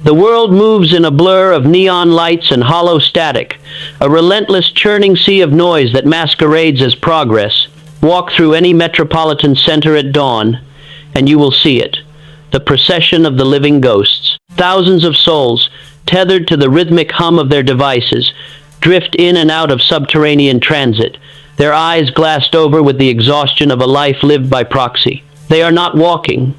The world moves in a blur of neon lights and hollow static, a relentless churning sea of noise that masquerades as progress. Walk through any metropolitan center at dawn, and you will see it. The procession of the living ghosts. Thousands of souls, tethered to the rhythmic hum of their devices, drift in and out of subterranean transit, their eyes glassed over with the exhaustion of a life lived by proxy. They are not walking.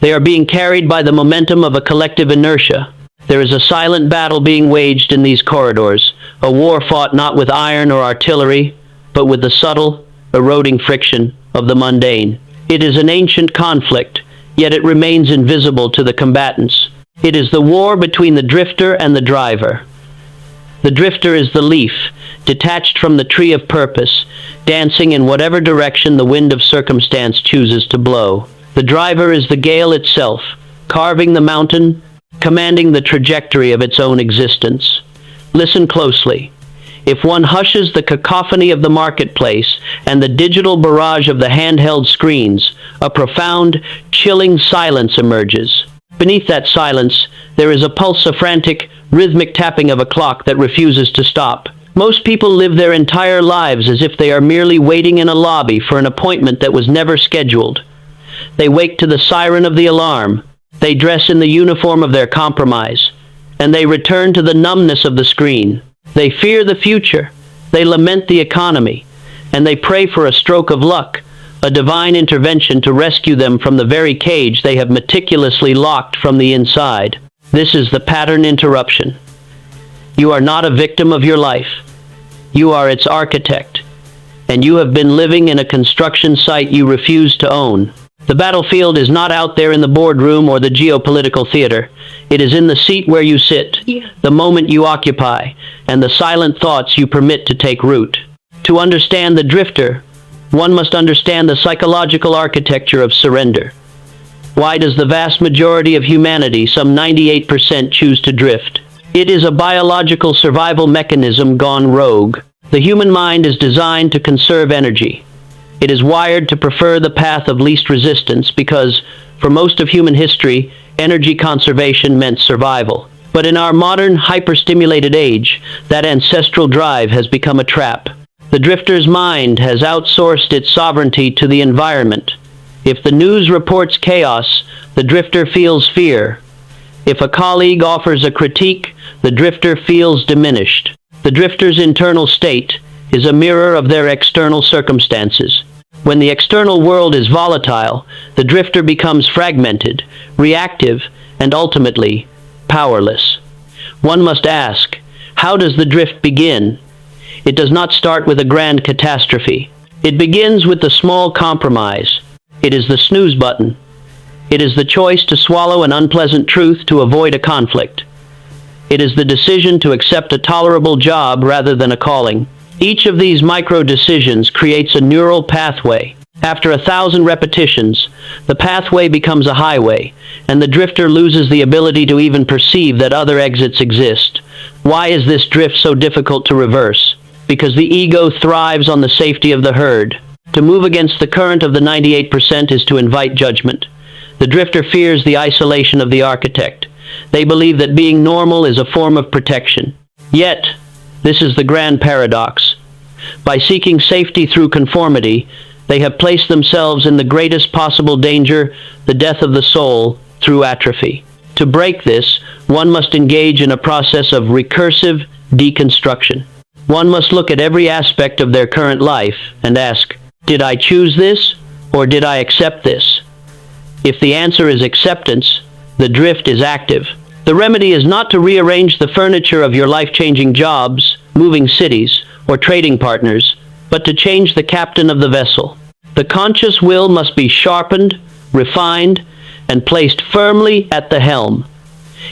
They are being carried by the momentum of a collective inertia. There is a silent battle being waged in these corridors, a war fought not with iron or artillery, but with the subtle, eroding friction of the mundane. It is an ancient conflict, yet it remains invisible to the combatants. It is the war between the drifter and the driver. The drifter is the leaf, detached from the tree of purpose, dancing in whatever direction the wind of circumstance chooses to blow. The driver is the gale itself, carving the mountain, commanding the trajectory of its own existence. Listen closely. If one hushes the cacophony of the marketplace and the digital barrage of the handheld screens, a profound, chilling silence emerges. Beneath that silence, there is a pulse of frantic, rhythmic tapping of a clock that refuses to stop. Most people live their entire lives as if they are merely waiting in a lobby for an appointment that was never scheduled. They wake to the siren of the alarm. They dress in the uniform of their compromise, and they return to the numbness of the screen. They fear the future, they lament the economy, and they pray for a stroke of luck, a divine intervention to rescue them from the very cage they have meticulously locked from the inside. This is the pattern interruption. You are not a victim of your life. You are its architect, and you have been living in a construction site you refuse to own. The battlefield is not out there in the boardroom or the geopolitical theater. It is in the seat where you sit, the moment you occupy, and the silent thoughts you permit to take root. To understand the drifter, one must understand the psychological architecture of surrender. Why does the vast majority of humanity, some 98%, choose to drift? It is a biological survival mechanism gone rogue. The human mind is designed to conserve energy. It is wired to prefer the path of least resistance because, for most of human history, energy conservation meant survival. But in our modern, hyper-stimulated age, that ancestral drive has become a trap. The drifter's mind has outsourced its sovereignty to the environment. If the news reports chaos, the drifter feels fear. If a colleague offers a critique, the drifter feels diminished. The drifter's internal state is a mirror of their external circumstances. When the external world is volatile, the drifter becomes fragmented, reactive, and ultimately powerless. One must ask, how does the drift begin? It does not start with a grand catastrophe. It begins with the small compromise. It is the snooze button. It is the choice to swallow an unpleasant truth to avoid a conflict. It is the decision to accept a tolerable job rather than a calling. Each of these micro-decisions creates a neural pathway. After 1,000 repetitions, the pathway becomes a highway, and the drifter loses the ability to even perceive that other exits exist. Why is this drift so difficult to reverse? Because the ego thrives on the safety of the herd. To move against the current of the 98% is to invite judgment. The drifter fears the isolation of the architect. They believe that being normal is a form of protection. Yet, this is the grand paradox. By seeking safety through conformity, they have placed themselves in the greatest possible danger, the death of the soul, through atrophy. To break this, one must engage in a process of recursive deconstruction. One must look at every aspect of their current life and ask, did I choose this, or did I accept this? If the answer is acceptance, the drift is active. The remedy is not to rearrange the furniture of your life-changing jobs, moving cities, or trading partners, but to change the captain of the vessel. The conscious will must be sharpened, refined, and placed firmly at the helm.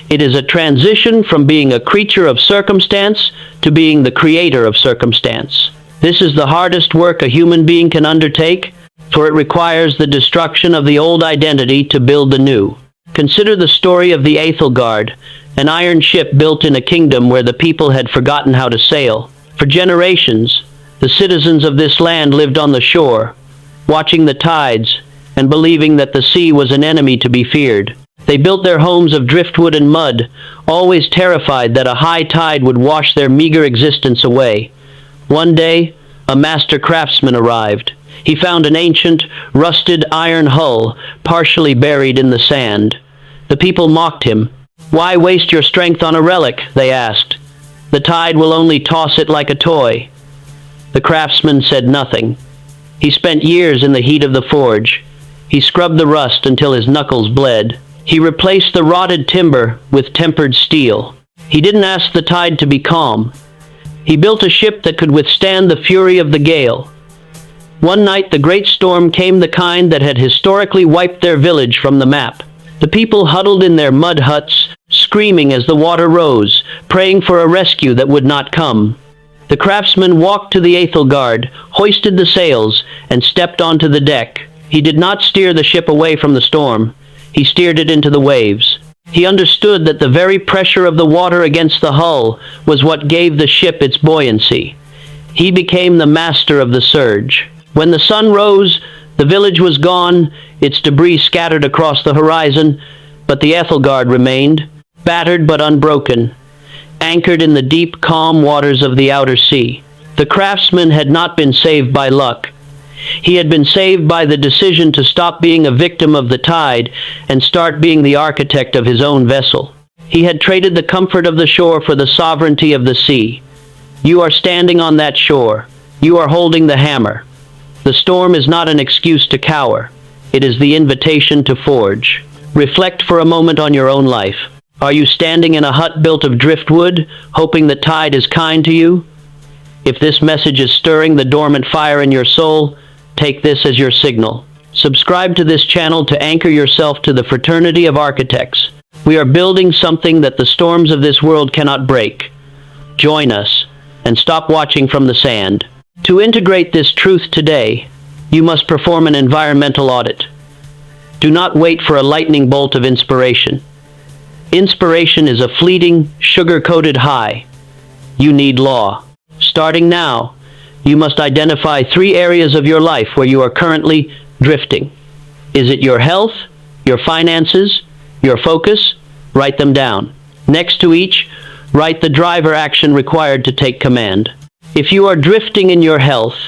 It is a transition from being a creature of circumstance to being the creator of circumstance. This is the hardest work a human being can undertake, for it requires the destruction of the old identity to build the new. Consider the story of the Aethelgard, an iron ship built in a kingdom where the people had forgotten how to sail. For generations, the citizens of this land lived on the shore, watching the tides and believing that the sea was an enemy to be feared. They built their homes of driftwood and mud, always terrified that a high tide would wash their meager existence away. One day, a master craftsman arrived. He found an ancient, rusted iron hull, partially buried in the sand. The people mocked him. "Why waste your strength on a relic?" they asked. "The tide will only toss it like a toy." The craftsman said nothing. He spent years in the heat of the forge. He scrubbed the rust until his knuckles bled. He replaced the rotted timber with tempered steel. He didn't ask the tide to be calm. He built a ship that could withstand the fury of the gale. One night, the great storm came, the kind that had historically wiped their village from the map. The people huddled in their mud huts, screaming as the water rose, praying for a rescue that would not come. The craftsman walked to the Aethelgard, hoisted the sails, and stepped onto the deck. He did not steer the ship away from the storm. He steered it into the waves. He understood that the very pressure of the water against the hull was what gave the ship its buoyancy. He became the master of the surge. When the sun rose, the village was gone, its debris scattered across the horizon, but the Aethelgard remained, battered but unbroken, anchored in the deep, calm waters of the outer sea. The craftsman had not been saved by luck. He had been saved by the decision to stop being a victim of the tide and start being the architect of his own vessel. He had traded the comfort of the shore for the sovereignty of the sea. You are standing on that shore. You are holding the hammer. The storm is not an excuse to cower. It is the invitation to forge. Reflect for a moment on your own life. Are you standing in a hut built of driftwood, hoping the tide is kind to you? If this message is stirring the dormant fire in your soul, take this as your signal. Subscribe to this channel to anchor yourself to the fraternity of architects. We are building something that the storms of this world cannot break. Join us, and stop watching from the sand. To integrate this truth today, you must perform an environmental audit. Do not wait for a lightning bolt of inspiration. Inspiration is a fleeting, sugar-coated high. You need law. Starting now, you must identify 3 areas of your life where you are currently drifting. Is it your health, your finances, your focus? Write them down. Next to each, write the driver action required to take command. If you are drifting in your health,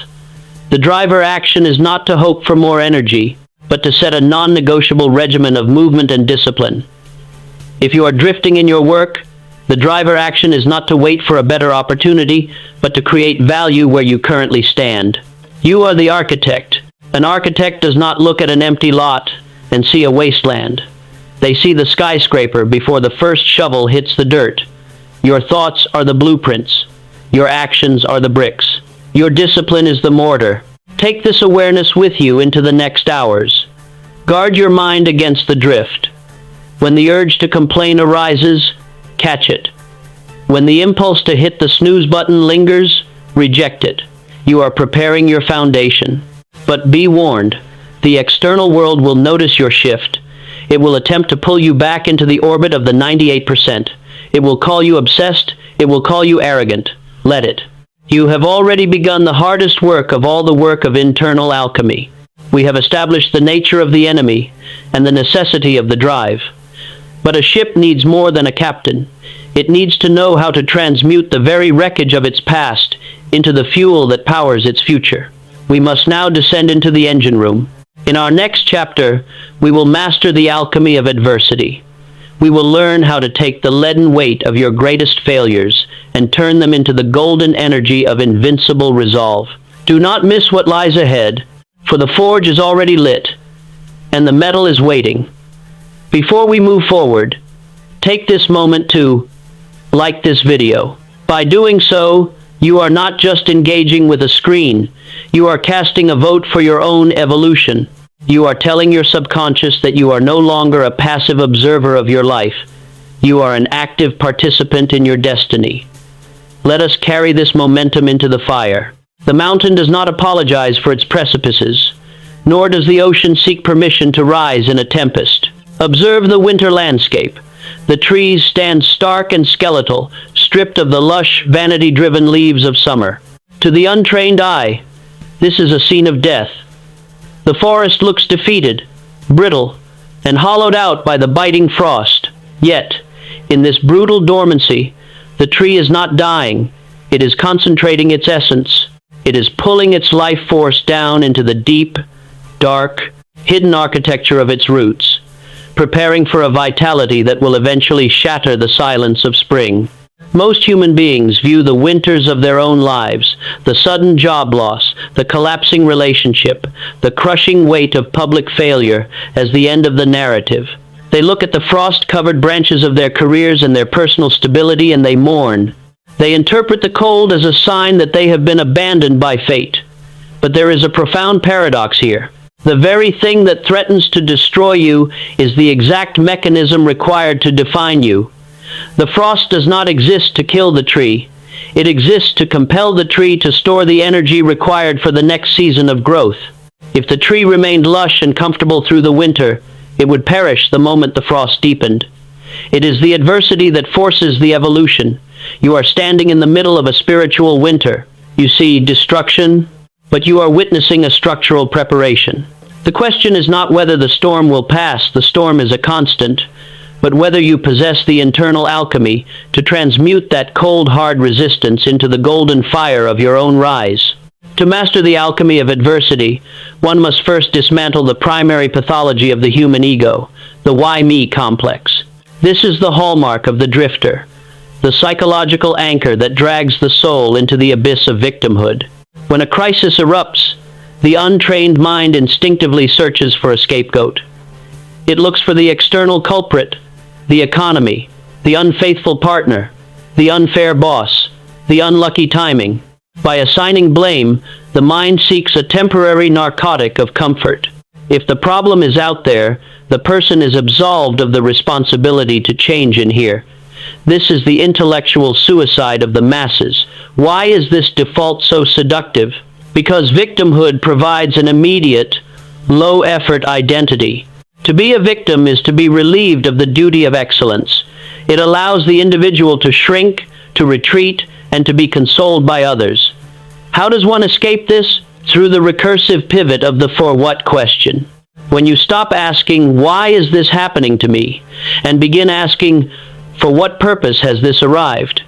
the driver action is not to hope for more energy, but to set a non-negotiable regimen of movement and discipline. If you are drifting in your work, the driver action is not to wait for a better opportunity, but to create value where you currently stand. You are the architect. An architect does not look at an empty lot and see a wasteland. They see the skyscraper before the first shovel hits the dirt. Your thoughts are the blueprints. Your actions are the bricks. Your discipline is the mortar. Take this awareness with you into the next hours. Guard your mind against the drift. When the urge to complain arises, catch it. When the impulse to hit the snooze button lingers, reject it. You are preparing your foundation. But be warned, the external world will notice your shift. It will attempt to pull you back into the orbit of the 98%. It will call you obsessed. It will call you arrogant. Let it. You have already begun the hardest work of all, the work of internal alchemy. We have established the nature of the enemy and the necessity of the drive. But a ship needs more than a captain. It needs to know how to transmute the very wreckage of its past into the fuel that powers its future. We must now descend into the engine room. In our next chapter, we will master the alchemy of adversity. We will learn how to take the leaden weight of your greatest failures and turn them into the golden energy of invincible resolve. Do not miss what lies ahead, for the forge is already lit, and the metal is waiting. Before we move forward, take this moment to like this video. By doing so, you are not just engaging with a screen. You are casting a vote for your own evolution. You are telling your subconscious that you are no longer a passive observer of your life. You are an active participant in your destiny. Let us carry this momentum into the fire. The mountain does not apologize for its precipices, nor does the ocean seek permission to rise in a tempest. Observe the winter landscape. The trees stand stark and skeletal, stripped of the lush, vanity-driven leaves of summer. To the untrained eye, this is a scene of death. The forest looks defeated, brittle, and hollowed out by the biting frost. Yet, in this brutal dormancy, the tree is not dying. It is concentrating its essence. It is pulling its life force down into the deep, dark, hidden architecture of its roots, preparing for a vitality that will eventually shatter the silence of spring. Most human beings view the winters of their own lives, the sudden job loss, the collapsing relationship, the crushing weight of public failure, as the end of the narrative. They look at the frost-covered branches of their careers and their personal stability, and they mourn. They interpret the cold as a sign that they have been abandoned by fate. But there is a profound paradox here. The very thing that threatens to destroy you is the exact mechanism required to define you. The frost does not exist to kill the tree. It exists to compel the tree to store the energy required for the next season of growth. If the tree remained lush and comfortable through the winter, it would perish the moment the frost deepened. It is the adversity that forces the evolution. You are standing in the middle of a spiritual winter. You see destruction, but you are witnessing a structural preparation. The question is not whether the storm will pass, the storm is a constant, but whether you possess the internal alchemy to transmute that cold, hard resistance into the golden fire of your own rise. To master the alchemy of adversity, one must first dismantle the primary pathology of the human ego, the why-me complex. This is the hallmark of the drifter, the psychological anchor that drags the soul into the abyss of victimhood. When a crisis erupts, the untrained mind instinctively searches for a scapegoat. It looks for the external culprit, the economy, the unfaithful partner, the unfair boss, the unlucky timing. By assigning blame, the mind seeks a temporary narcotic of comfort. If the problem is out there, the person is absolved of the responsibility to change in here. This is the intellectual suicide of the masses. Why is this default so seductive? Because victimhood provides an immediate, low-effort identity. To be a victim is to be relieved of the duty of excellence. It allows the individual to shrink, to retreat, and to be consoled by others. How does one escape this? Through the recursive pivot of the for what question. When you stop asking, why is this happening to me, and begin asking, for what purpose has this arrived?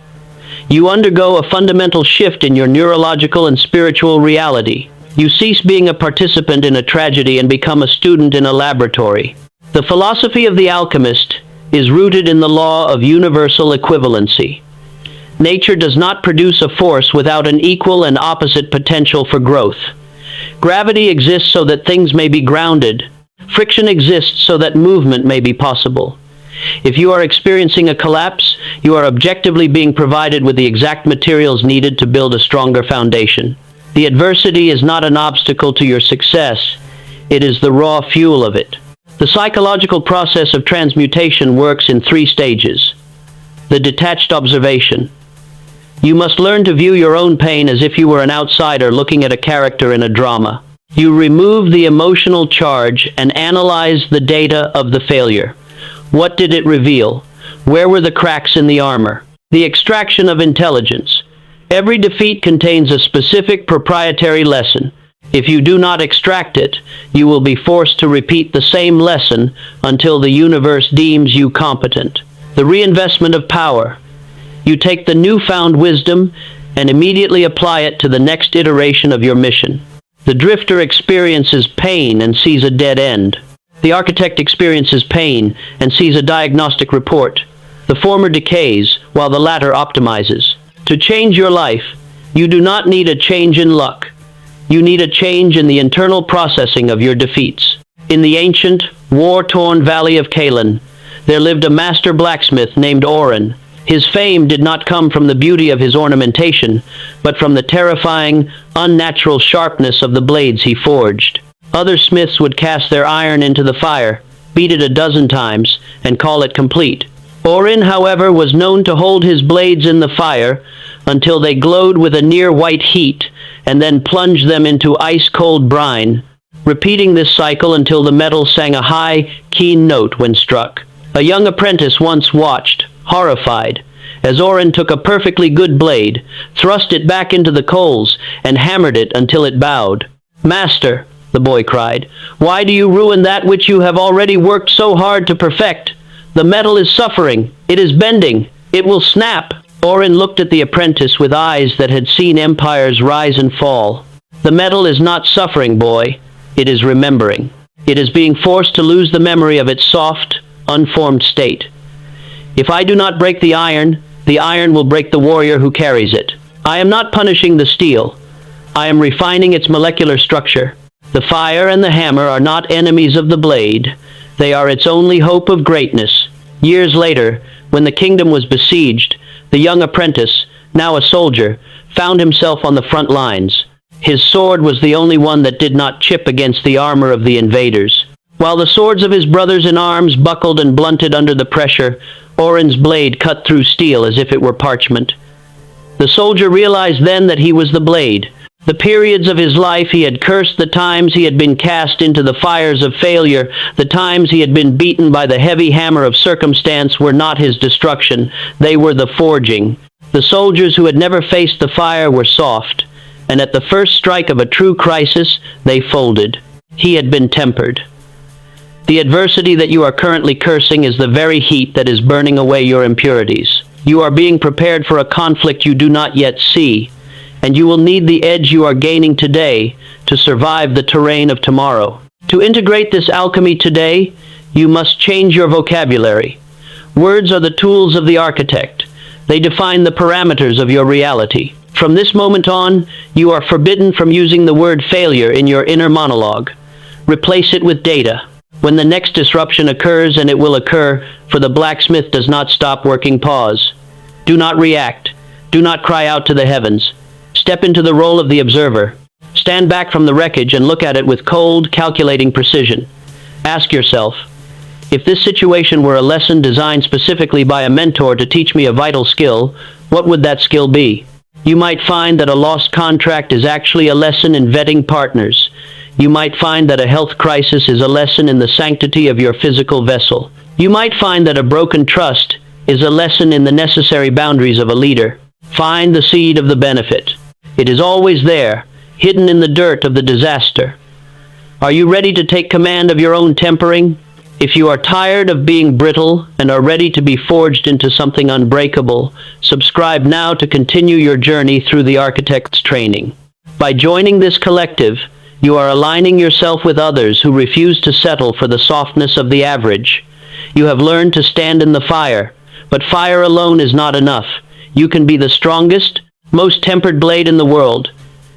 You undergo a fundamental shift in your neurological and spiritual reality. You cease being a participant in a tragedy and become a student in a laboratory. The philosophy of the alchemist is rooted in the law of universal equivalency. Nature does not produce a force without an equal and opposite potential for growth. Gravity exists so that things may be grounded. Friction exists so that movement may be possible. If you are experiencing a collapse, you are objectively being provided with the exact materials needed to build a stronger foundation. The adversity is not an obstacle to your success. It is the raw fuel of it. The psychological process of transmutation works in 3 stages. The detached observation. You must learn to view your own pain as if you were an outsider looking at a character in a drama. You remove the emotional charge and analyze the data of the failure. What did it reveal? Where were the cracks in the armor? The extraction of intelligence. Every defeat contains a specific proprietary lesson. If you do not extract it, you will be forced to repeat the same lesson until the universe deems you competent. The reinvestment of power. You take the newfound wisdom and immediately apply it to the next iteration of your mission. The drifter experiences pain and sees a dead end. The architect experiences pain and sees a diagnostic report. The former decays, while the latter optimizes. To change your life, you do not need a change in luck. You need a change in the internal processing of your defeats. In the ancient, war-torn valley of Calin, there lived a master blacksmith named Orin. His fame did not come from the beauty of his ornamentation, but from the terrifying, unnatural sharpness of the blades he forged. Other smiths would cast their iron into the fire, beat it a dozen times, and call it complete. Orin, however, was known to hold his blades in the fire until they glowed with a near-white heat, and then plunge them into ice-cold brine, repeating this cycle until the metal sang a high, keen note when struck. A young apprentice once watched, horrified, as Orin took a perfectly good blade, thrust it back into the coals, and hammered it until it bowed. "Master, the boy cried. "Why do you ruin that which you have already worked so hard to perfect? The metal is suffering. It is bending. It will snap." Orin looked at the apprentice with eyes that had seen empires rise and fall. "The metal is not suffering, boy. It is remembering. It is being forced to lose the memory of its soft, unformed state. If I do not break the iron will break the warrior who carries it. I am not punishing the steel. I am refining its molecular structure. The fire and the hammer are not enemies of the blade. They are its only hope of greatness." Years later, when the kingdom was besieged, the young apprentice, now a soldier, found himself on the front lines. His sword was the only one that did not chip against the armor of the invaders. While the swords of his brothers in arms buckled and blunted under the pressure, Orin's blade cut through steel as if it were parchment. The soldier realized then that he was the blade. The periods of his life he had cursed, the times he had been cast into the fires of failure, the times he had been beaten by the heavy hammer of circumstance were not his destruction, they were the forging. The soldiers who had never faced the fire were soft, and at the first strike of a true crisis, they folded. He had been tempered. The adversity that you are currently cursing is the very heat that is burning away your impurities. You are being prepared for a conflict you do not yet see, and you will need the edge you are gaining today to survive the terrain of tomorrow. To integrate this alchemy today, you must change your vocabulary. Words are the tools of the architect. They define the parameters of your reality. From this moment on, you are forbidden from using the word failure in your inner monologue. Replace it with data. When the next disruption occurs, and it will occur, for the blacksmith does not stop working, pause. Do not react. Do not cry out to the heavens. Step into the role of the observer. Stand back from the wreckage and look at it with cold, calculating precision. Ask yourself, if this situation were a lesson designed specifically by a mentor to teach me a vital skill, what would that skill be? You might find that a lost contract is actually a lesson in vetting partners. You might find that a health crisis is a lesson in the sanctity of your physical vessel. You might find that a broken trust is a lesson in the necessary boundaries of a leader. Find the seed of the benefit. It is always there, hidden in the dirt of the disaster. Are you ready to take command of your own tempering? If you are tired of being brittle and are ready to be forged into something unbreakable, subscribe now to continue your journey through the architect's training. By joining this collective, you are aligning yourself with others who refuse to settle for the softness of the average. You have learned to stand in the fire, but fire alone is not enough. You can be the strongest, most tempered blade in the world,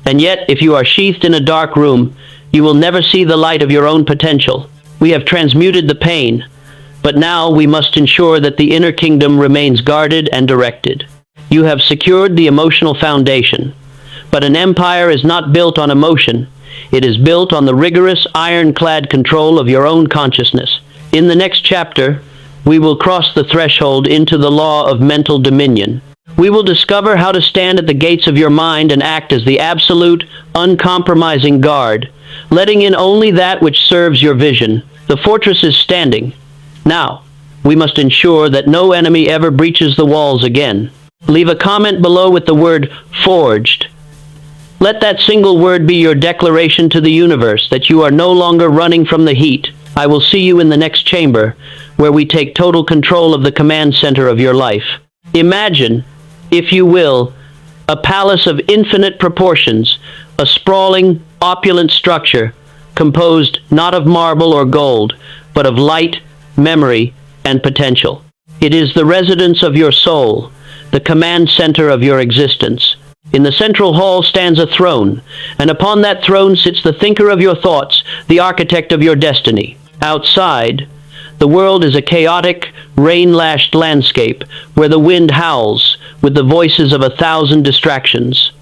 and yet if you are sheathed in a dark room, you will never see the light of your own potential. We have transmuted the pain, but now we must ensure that the inner kingdom remains guarded and directed. You have secured the emotional foundation, but an empire is not built on emotion. It is built on the rigorous, ironclad control of your own consciousness. In the next chapter, we will cross the threshold into the law of mental dominion. We will discover how to stand at the gates of your mind and act as the absolute, uncompromising guard, letting in only that which serves your vision. The fortress is standing. Now, we must ensure that no enemy ever breaches the walls again. Leave a comment below with the word forged. Let that single word be your declaration to the universe that you are no longer running from the heat. I will see you in the next chamber, where we take total control of the command center of your life. Imagine, if you will, a palace of infinite proportions, a sprawling, opulent structure, composed not of marble or gold, but of light, memory, and potential. It is the residence of your soul, the command center of your existence. In the central hall stands a throne, and upon that throne sits the thinker of your thoughts, the architect of your destiny. Outside, the world is a chaotic, rain-lashed landscape where the wind howls with the voices of 1,000 distractions.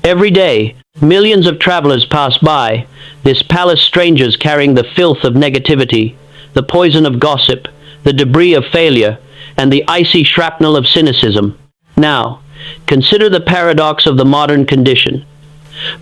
Every day, millions of travelers pass by, this palace strangers carrying the filth of negativity, the poison of gossip, the debris of failure, and the icy shrapnel of cynicism. Now, consider the paradox of the modern condition.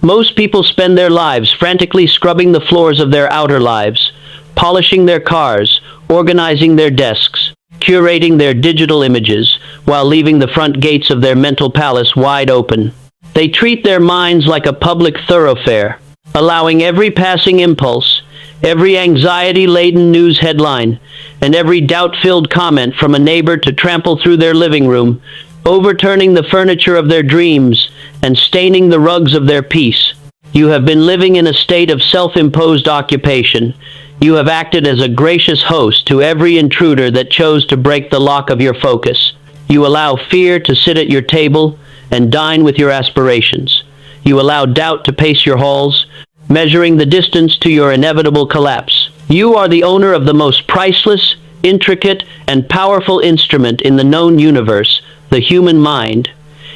Most people spend their lives frantically scrubbing the floors of their outer lives, polishing their cars, organizing their desks, curating their digital images, while leaving the front gates of their mental palace wide open. They treat their minds like a public thoroughfare, allowing every passing impulse, every anxiety-laden news headline, and every doubt-filled comment from a neighbor to trample through their living room, overturning the furniture of their dreams and staining the rugs of their peace. You have been living in a state of self-imposed occupation. You have acted as a gracious host to every intruder that chose to break the lock of your focus. You allow fear to sit at your table and dine with your aspirations. You allow doubt to pace your halls, measuring the distance to your inevitable collapse. You are the owner of the most priceless, intricate, and powerful instrument in the known universe, the human mind.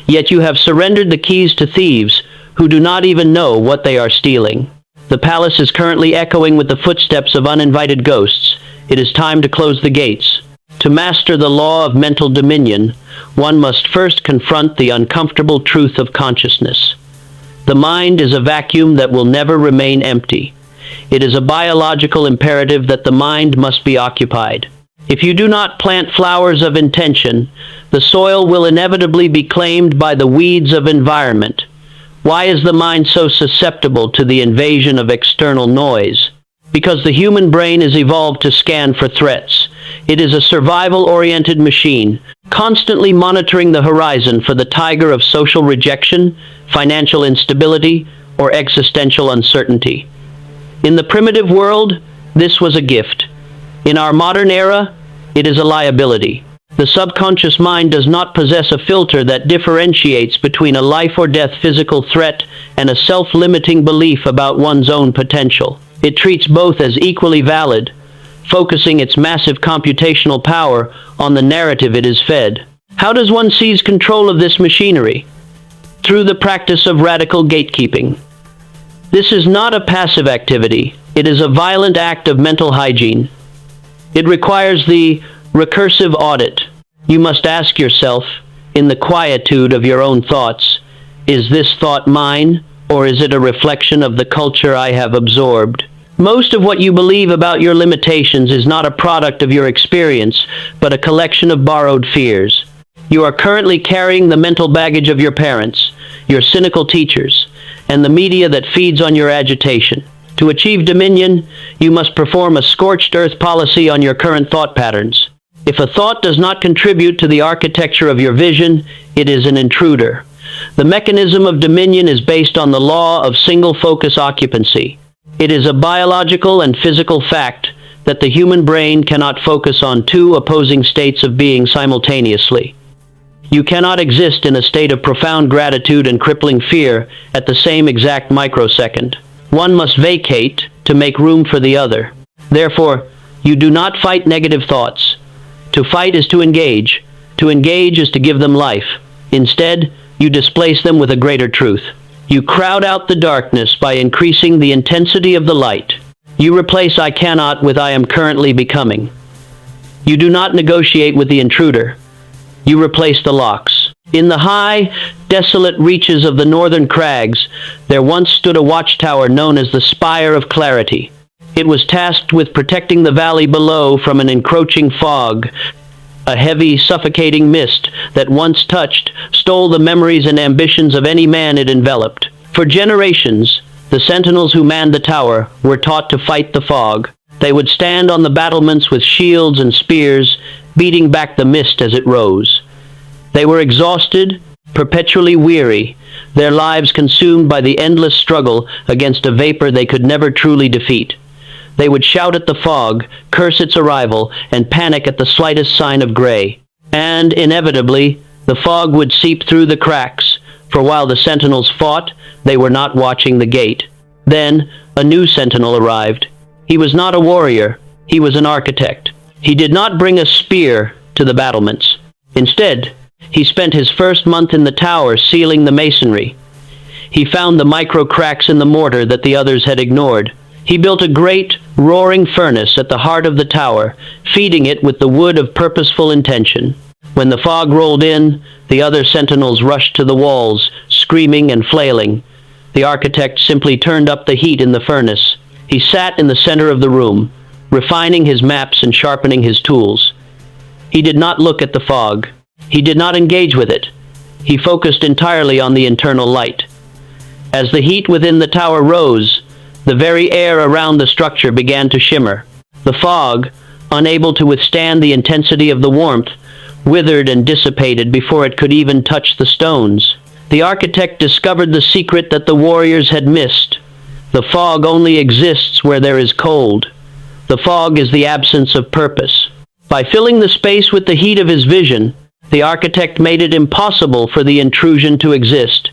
Yet you have surrendered the keys to thieves who do not even know what they are stealing. The palace is currently echoing with the footsteps of uninvited ghosts. It is time to close the gates. To master the law of mental dominion, one must first confront the uncomfortable truth of consciousness. The mind is a vacuum that will never remain empty. It is a biological imperative that the mind must be occupied. If you do not plant flowers of intention, the soil will inevitably be claimed by the weeds of environment. Why is the mind so susceptible to the invasion of external noise? Because the human brain is evolved to scan for threats. It is a survival-oriented machine, constantly monitoring the horizon for the tiger of social rejection, financial instability, or existential uncertainty. In the primitive world, this was a gift. In our modern era, it is a liability. The subconscious mind does not possess a filter that differentiates between a life-or-death physical threat and a self-limiting belief about one's own potential. It treats both as equally valid, focusing its massive computational power on the narrative it is fed. How does one seize control of this machinery? Through the practice of radical gatekeeping. This is not a passive activity. It is a violent act of mental hygiene. It requires the recursive audit. You must ask yourself, in the quietude of your own thoughts, is this thought mine, or is it a reflection of the culture I have absorbed? Most of what you believe about your limitations is not a product of your experience, but a collection of borrowed fears. You are currently carrying the mental baggage of your parents, your cynical teachers, and the media that feeds on your agitation. To achieve dominion, you must perform a scorched earth policy on your current thought patterns. If a thought does not contribute to the architecture of your vision, it is an intruder. The mechanism of dominion is based on the law of single-focus occupancy. It is a biological and physical fact that the human brain cannot focus on two opposing states of being simultaneously. You cannot exist in a state of profound gratitude and crippling fear at the same exact microsecond. One must vacate to make room for the other. Therefore, you do not fight negative thoughts. To fight is to engage. To engage is to give them life. Instead, you displace them with a greater truth. You crowd out the darkness by increasing the intensity of the light. You replace I cannot with I am currently becoming. You do not negotiate with the intruder. You replace the locks. In the high, desolate reaches of the northern crags, there once stood a watchtower known as the Spire of Clarity. It was tasked with protecting the valley below from an encroaching fog, a heavy, suffocating mist that once touched, stole the memories and ambitions of any man it enveloped. For generations, the sentinels who manned the tower were taught to fight the fog. They would stand on the battlements with shields and spears, beating back the mist as it rose. They were exhausted, perpetually weary, their lives consumed by the endless struggle against a vapor they could never truly defeat. They would shout at the fog, curse its arrival, and panic at the slightest sign of gray. And, inevitably, the fog would seep through the cracks, for while the sentinels fought, they were not watching the gate. Then, a new sentinel arrived. He was not a warrior, he was an architect. He did not bring a spear to the battlements. Instead, he spent his first month in the tower sealing the masonry. He found the micro cracks in the mortar that the others had ignored. He built a great, roaring furnace at the heart of the tower, feeding it with the wood of purposeful intention. When the fog rolled in, the other sentinels rushed to the walls, screaming and flailing. The architect simply turned up the heat in the furnace. He sat in the center of the room, refining his maps and sharpening his tools. He did not look at the fog. He did not engage with it. He focused entirely on the internal light. As the heat within the tower rose, The very air around the structure began to shimmer. The fog, unable to withstand the intensity of the warmth, withered and dissipated before it could even touch the stones. The architect discovered the secret that the warriors had missed. The fog only exists where there is cold. The fog is the absence of purpose. By filling the space with the heat of his vision, the architect made it impossible for the intrusion to exist.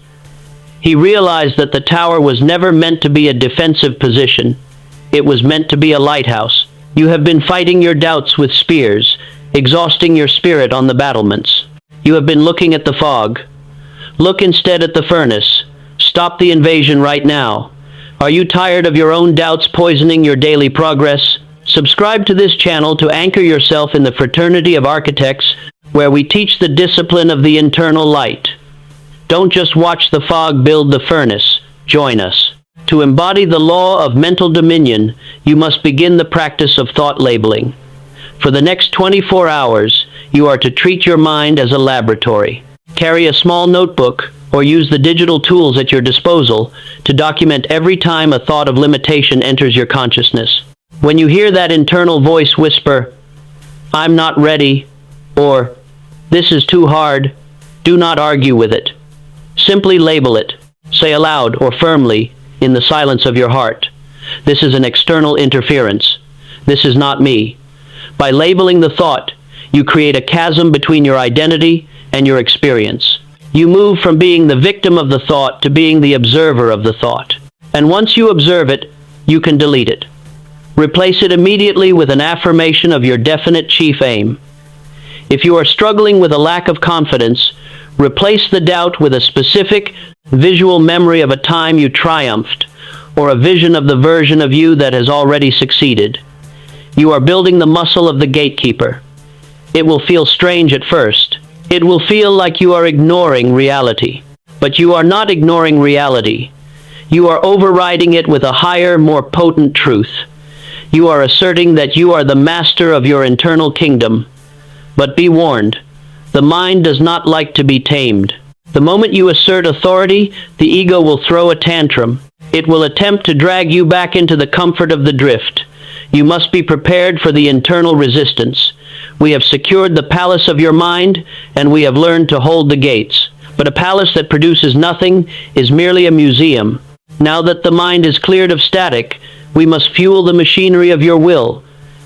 He realized that the tower was never meant to be a defensive position. It was meant to be a lighthouse. You have been fighting your doubts with spears, exhausting your spirit on the battlements. You have been looking at the fog. Look instead at the furnace. Stop the invasion right now. Are you tired of your own doubts poisoning your daily progress? Subscribe to this channel to anchor yourself in the fraternity of architects, where we teach the discipline of the internal light. Don't just watch the fog build the furnace. Join us. To embody the law of mental dominion, you must begin the practice of thought labeling. For the next 24 hours, you are to treat your mind as a laboratory. Carry a small notebook or use the digital tools at your disposal to document every time a thought of limitation enters your consciousness. When you hear that internal voice whisper, "I'm not ready," or "This is too hard," do not argue with it. Simply label it. Say aloud or firmly, in the silence of your heart, "This is an external interference. This is not me." By labeling the thought, you create a chasm between your identity and your experience. You move from being the victim of the thought to being the observer of the thought. And once you observe it, you can delete it. Replace it immediately with an affirmation of your definite chief aim. If you are struggling with a lack of confidence, replace the doubt with a specific, visual memory of a time you triumphed, or a vision of the version of you that has already succeeded. You are building the muscle of the gatekeeper. It will feel strange at first. It will feel like you are ignoring reality. But you are not ignoring reality. You are overriding it with a higher, more potent truth. You are asserting that you are the master of your internal kingdom. But be warned, the mind does not like to be tamed. The moment you assert authority, the ego will throw a tantrum. It will attempt to drag you back into the comfort of the drift. You must be prepared for the internal resistance. We have secured the palace of your mind, and we have learned to hold the gates. But a palace that produces nothing is merely a museum. Now that the mind is cleared of static, we must fuel the machinery of your will.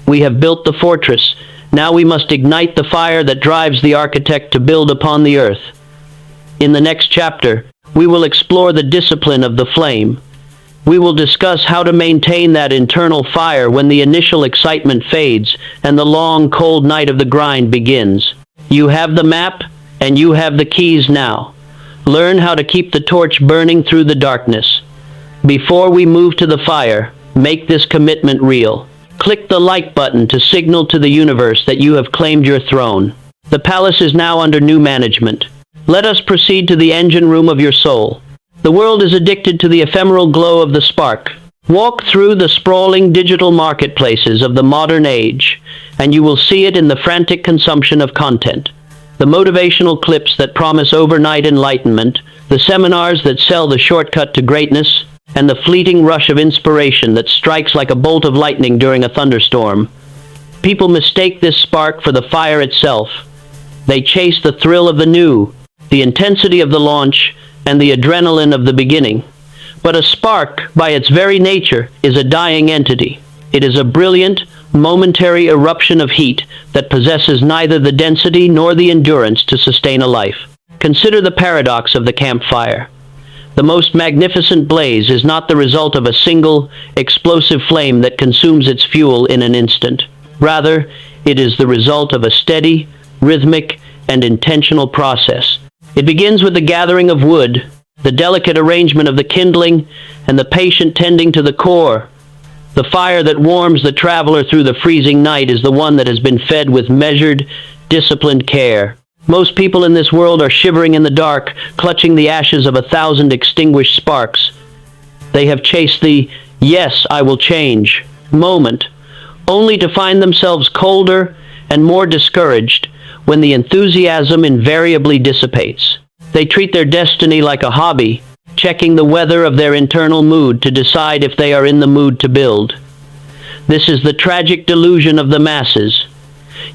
We have built the fortress. Now we must ignite the fire that drives the architect to build upon the earth. In the next chapter, we will explore the discipline of the flame. We will discuss how to maintain that internal fire when the initial excitement fades and the long, cold night of the grind begins. You have the map, and you have the keys now. Learn how to keep the torch burning through the darkness. Before we move to the fire, make this commitment real. Click the like button to signal to the universe that you have claimed your throne. The palace is now under new management. Let us proceed to the engine room of your soul. The world is addicted to the ephemeral glow of the spark. Walk through the sprawling digital marketplaces of the modern age, and you will see it in the frantic consumption of content. The motivational clips that promise overnight enlightenment, the seminars that sell the shortcut to greatness, and the fleeting rush of inspiration that strikes like a bolt of lightning during a thunderstorm. People mistake this spark for the fire itself. They chase the thrill of the new, the intensity of the launch, and the adrenaline of the beginning. But a spark, by its very nature, is a dying entity. It is a brilliant, momentary eruption of heat that possesses neither the density nor the endurance to sustain a life. Consider the paradox of the campfire. The most magnificent blaze is not the result of a single, explosive flame that consumes its fuel in an instant. Rather, it is the result of a steady, rhythmic, and intentional process. It begins with the gathering of wood, the delicate arrangement of the kindling, and the patient tending to the core. The fire that warms the traveler through the freezing night is the one that has been fed with measured, disciplined care. Most people in this world are shivering in the dark, clutching the ashes of 1,000 extinguished sparks. They have chased the "yes, I will change" moment, only to find themselves colder and more discouraged when the enthusiasm invariably dissipates. They treat their destiny like a hobby, checking the weather of their internal mood to decide if they are in the mood to build. This is the tragic delusion of the masses.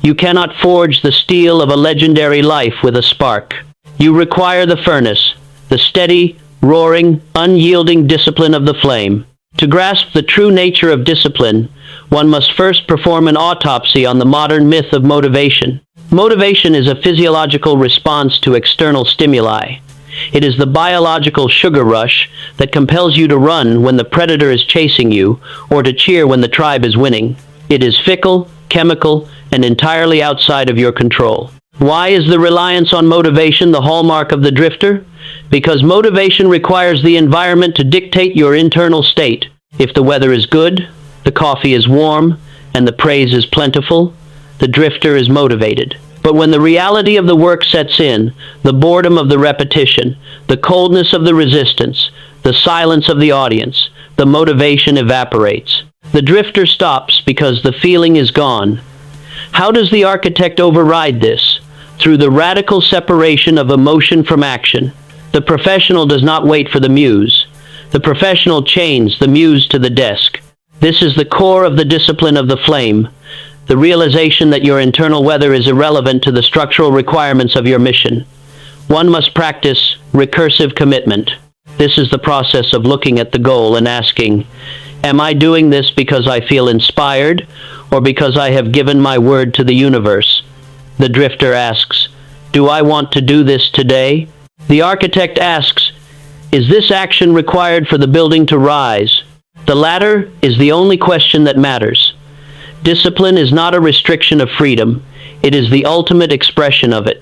You cannot forge the steel of a legendary life with a spark. You require the furnace, the steady, roaring, unyielding discipline of the flame. To grasp the true nature of discipline, one must first perform an autopsy on the modern myth of motivation. Motivation is a physiological response to external stimuli. It is the biological sugar rush that compels you to run when the predator is chasing you, or to cheer when the tribe is winning. It is fickle, chemical, and entirely outside of your control. Why is the reliance on motivation the hallmark of the drifter? Because motivation requires the environment to dictate your internal state. If the weather is good, the coffee is warm, and the praise is plentiful, the drifter is motivated. But when the reality of the work sets in, the boredom of the repetition, the coldness of the resistance, the silence of the audience, the motivation evaporates. The drifter stops because the feeling is gone. How does the architect override this? Through the radical separation of emotion from action. The professional does not wait for the muse. The professional chains the muse to the desk. This is the core of the discipline of the flame. The realization that your internal weather is irrelevant to the structural requirements of your mission. One must practice recursive commitment. This is the process of looking at the goal and asking, am I doing this because I feel inspired, or because I have given my word to the universe? The drifter asks, do I want to do this today? The architect asks, is this action required for the building to rise? The latter is the only question that matters. Discipline is not a restriction of freedom. It is the ultimate expression of it.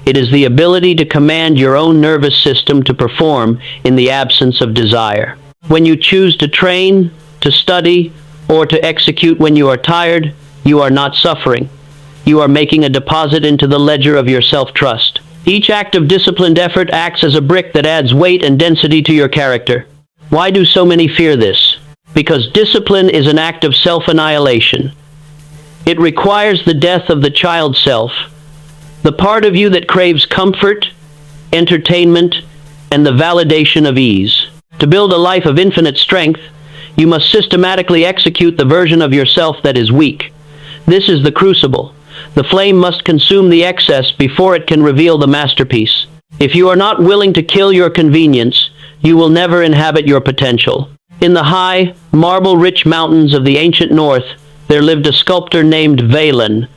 It is the ability to command your own nervous system to perform in the absence of desire. When you choose to train, to study, or to execute when you are tired, you are not suffering. You are making a deposit into the ledger of your self-trust. Each act of disciplined effort acts as a brick that adds weight and density to your character. Why do so many fear this? Because discipline is an act of self-annihilation. It requires the death of the child self, the part of you that craves comfort, entertainment, and the validation of ease. To build a life of infinite strength, you must systematically execute the version of yourself that is weak. This is the crucible. The flame must consume the excess before it can reveal the masterpiece. If you are not willing to kill your convenience, you will never inhabit your potential. In the high, marble-rich mountains of the ancient north, there lived a sculptor named Valen.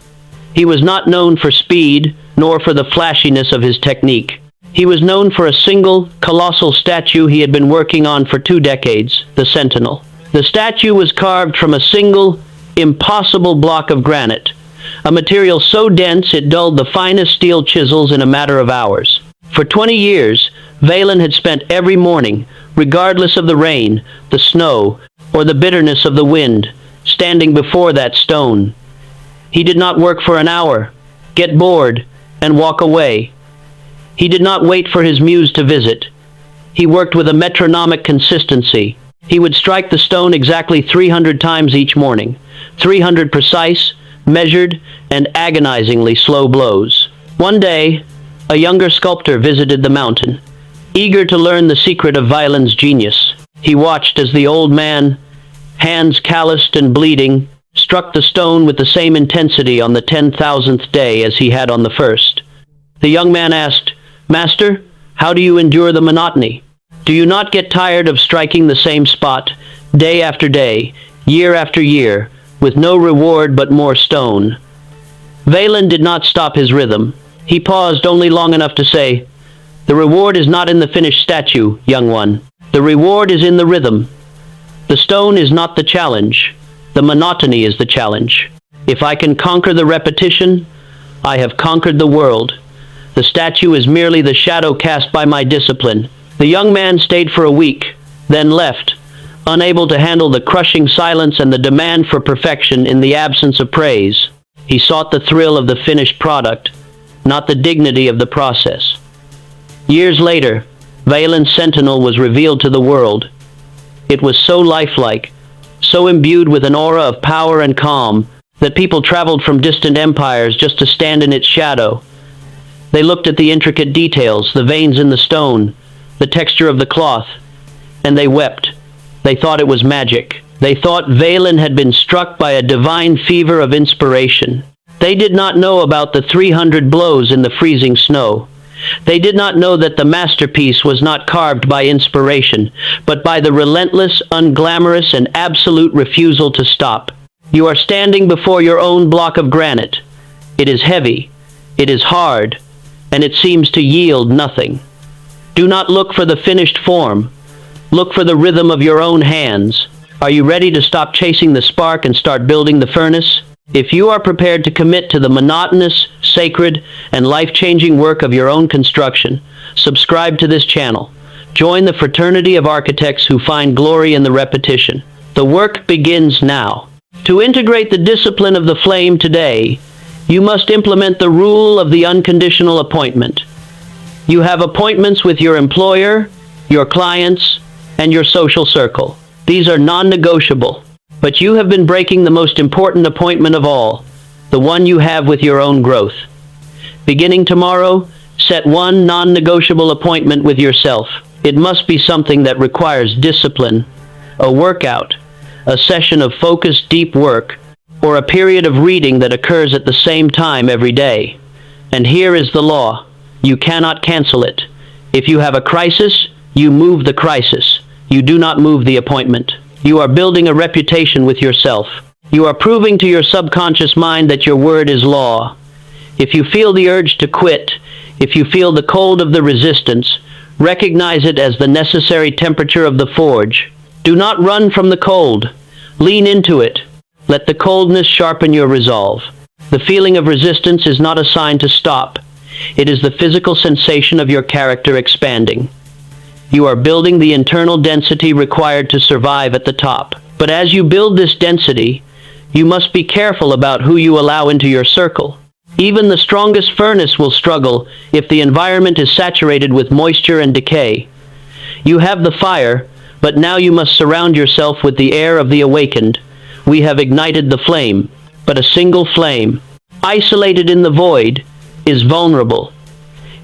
He was not known for speed, nor for the flashiness of his technique. He was known for a single, colossal statue he had been working on for 2 decades, the Sentinel. The statue was carved from a single, impossible block of granite, a material so dense it dulled the finest steel chisels in a matter of hours. For 20 years, Valen had spent every morning, regardless of the rain, the snow, or the bitterness of the wind, standing before that stone. He did not work for an hour, get bored, and walk away. He did not wait for his muse to visit. He worked with a metronomic consistency. He would strike the stone exactly 300 times each morning, 300 precise, measured, and agonizingly slow blows. One day, a younger sculptor visited the mountain, eager to learn the secret of Valen's genius. He watched as the old man, hands calloused and bleeding, struck the stone with the same intensity on the 10,000th day as he had on the first. The young man asked, "Master, how do you endure the monotony? Do you not get tired of striking the same spot, day after day, year after year, with no reward but more stone?" Valen did not stop his rhythm. He paused only long enough to say, "The reward is not in the finished statue, young one. The reward is in the rhythm. The stone is not the challenge. The monotony is the challenge. If I can conquer the repetition, I have conquered the world. The statue is merely the shadow cast by my discipline." The young man stayed for a week, then left, unable to handle the crushing silence and the demand for perfection in the absence of praise. He sought the thrill of the finished product, not the dignity of the process. Years later, Valen's Sentinel was revealed to the world. It was so lifelike, so imbued with an aura of power and calm, that people traveled from distant empires just to stand in its shadow. They looked at the intricate details, the veins in the stone, the texture of the cloth, and they wept. They thought it was magic. They thought Valen had been struck by a divine fever of inspiration. They did not know about the 300 blows in the freezing snow. They did not know that the masterpiece was not carved by inspiration, but by the relentless, unglamorous, and absolute refusal to stop. You are standing before your own block of granite. It is heavy, it is hard, and it seems to yield nothing. Do not look for the finished form. Look for the rhythm of your own hands. Are you ready to stop chasing the spark and start building the furnace? If you are prepared to commit to the monotonous, sacred, and life-changing work of your own construction, subscribe to this channel. Join the fraternity of architects who find glory in the repetition. The work begins now. To integrate the discipline of the flame today, you must implement the rule of the unconditional appointment. You have appointments with your employer, your clients, and your social circle. These are non-negotiable. But you have been breaking the most important appointment of all, the one you have with your own growth. Beginning tomorrow, set one non-negotiable appointment with yourself. It must be something that requires discipline, a workout, a session of focused deep work, or a period of reading that occurs at the same time every day. And here is the law. You cannot cancel it. If you have a crisis, you move the crisis. You do not move the appointment. You are building a reputation with yourself. You are proving to your subconscious mind that your word is law. If you feel the urge to quit, if you feel the cold of the resistance, recognize it as the necessary temperature of the forge. Do not run from the cold. Lean into it. Let the coldness sharpen your resolve. The feeling of resistance is not a sign to stop. It is the physical sensation of your character expanding. You are building the internal density required to survive at the top. But as you build this density, you must be careful about who you allow into your circle. Even the strongest furnace will struggle if the environment is saturated with moisture and decay. You have the fire, but now you must surround yourself with the air of the awakened. We have ignited the flame, but a single flame, isolated in the void, is vulnerable.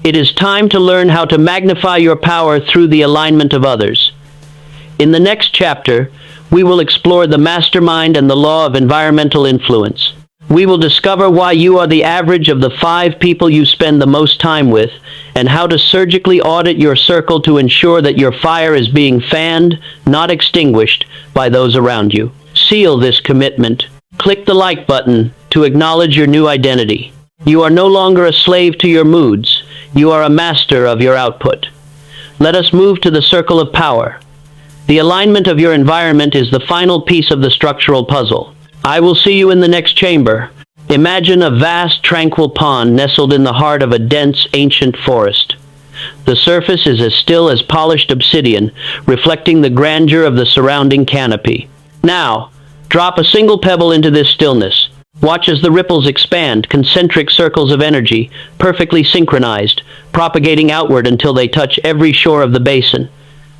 It is time to learn how to magnify your power through the alignment of others. In the next chapter, we will explore the mastermind and the law of environmental influence. We will discover why you are the average of the 5 people you spend the most time with, and how to surgically audit your circle to ensure that your fire is being fanned, not extinguished, by those around you. Seal this commitment. Click the like button to acknowledge your new identity. You are no longer a slave to your moods. You are a master of your output. Let us move to the circle of power. The alignment of your environment is the final piece of the structural puzzle. I will see you in the next chamber. Imagine a vast, tranquil pond nestled in the heart of a dense, ancient forest. The surface is as still as polished obsidian, reflecting the grandeur of the surrounding canopy. Now, drop a single pebble into this stillness. Watch as the ripples expand, concentric circles of energy, perfectly synchronized, propagating outward until they touch every shore of the basin.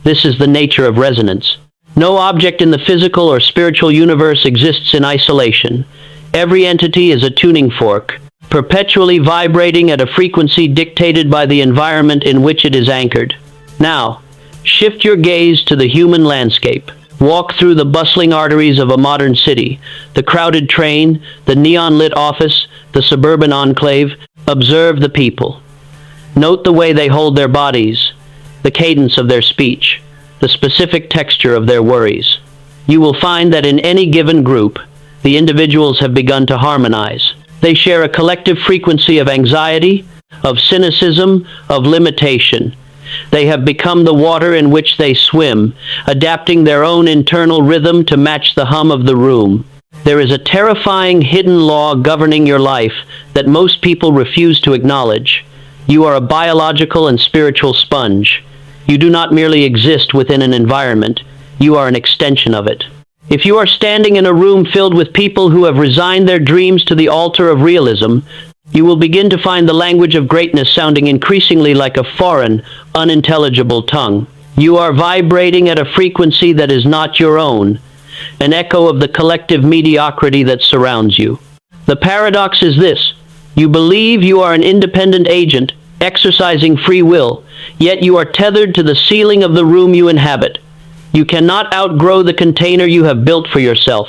This is the nature of resonance. No object in the physical or spiritual universe exists in isolation. Every entity is a tuning fork, perpetually vibrating at a frequency dictated by the environment in which it is anchored. Now, shift your gaze to the human landscape. Walk through the bustling arteries of a modern city, the crowded train, the neon-lit office, the suburban enclave. Observe the people. Note the way they hold their bodies, the cadence of their speech, the specific texture of their worries. You will find that in any given group, the individuals have begun to harmonize. They share a collective frequency of anxiety, of cynicism, of limitation. They have become the water in which they swim, adapting their own internal rhythm to match the hum of the room. There is a terrifying hidden law governing your life that most people refuse to acknowledge. You are a biological and spiritual sponge. You do not merely exist within an environment, you are an extension of it. If you are standing in a room filled with people who have resigned their dreams to the altar of realism, you will begin to find the language of greatness sounding increasingly like a foreign, unintelligible tongue. You are vibrating at a frequency that is not your own, an echo of the collective mediocrity that surrounds you. The paradox is this: you believe you are an independent agent, exercising free will, yet you are tethered to the ceiling of the room you inhabit. You cannot outgrow the container you have built for yourself.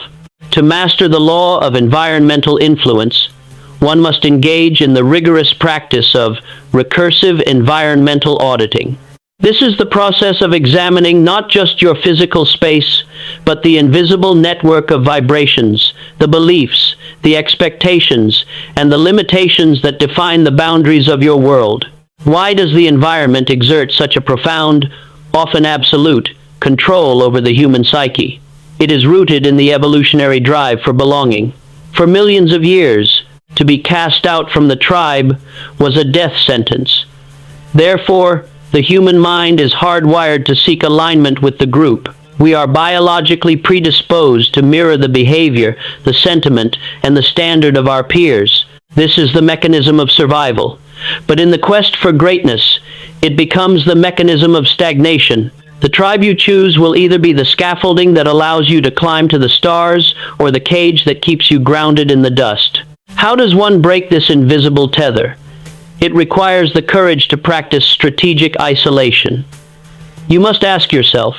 To master the law of environmental influence, one must engage in the rigorous practice of recursive environmental auditing. This is the process of examining not just your physical space, but the invisible network of vibrations, the beliefs, the expectations, and the limitations that define the boundaries of your world. Why does the environment exert such a profound, often absolute, control over the human psyche? It is rooted in the evolutionary drive for belonging. For millions of years, to be cast out from the tribe was a death sentence. Therefore, the human mind is hardwired to seek alignment with the group. We are biologically predisposed to mirror the behavior, the sentiment, and the standard of our peers. This is the mechanism of survival. But in the quest for greatness, it becomes the mechanism of stagnation. The tribe you choose will either be the scaffolding that allows you to climb to the stars, or the cage that keeps you grounded in the dust. How does one break this invisible tether? It requires the courage to practice strategic isolation. You must ask yourself,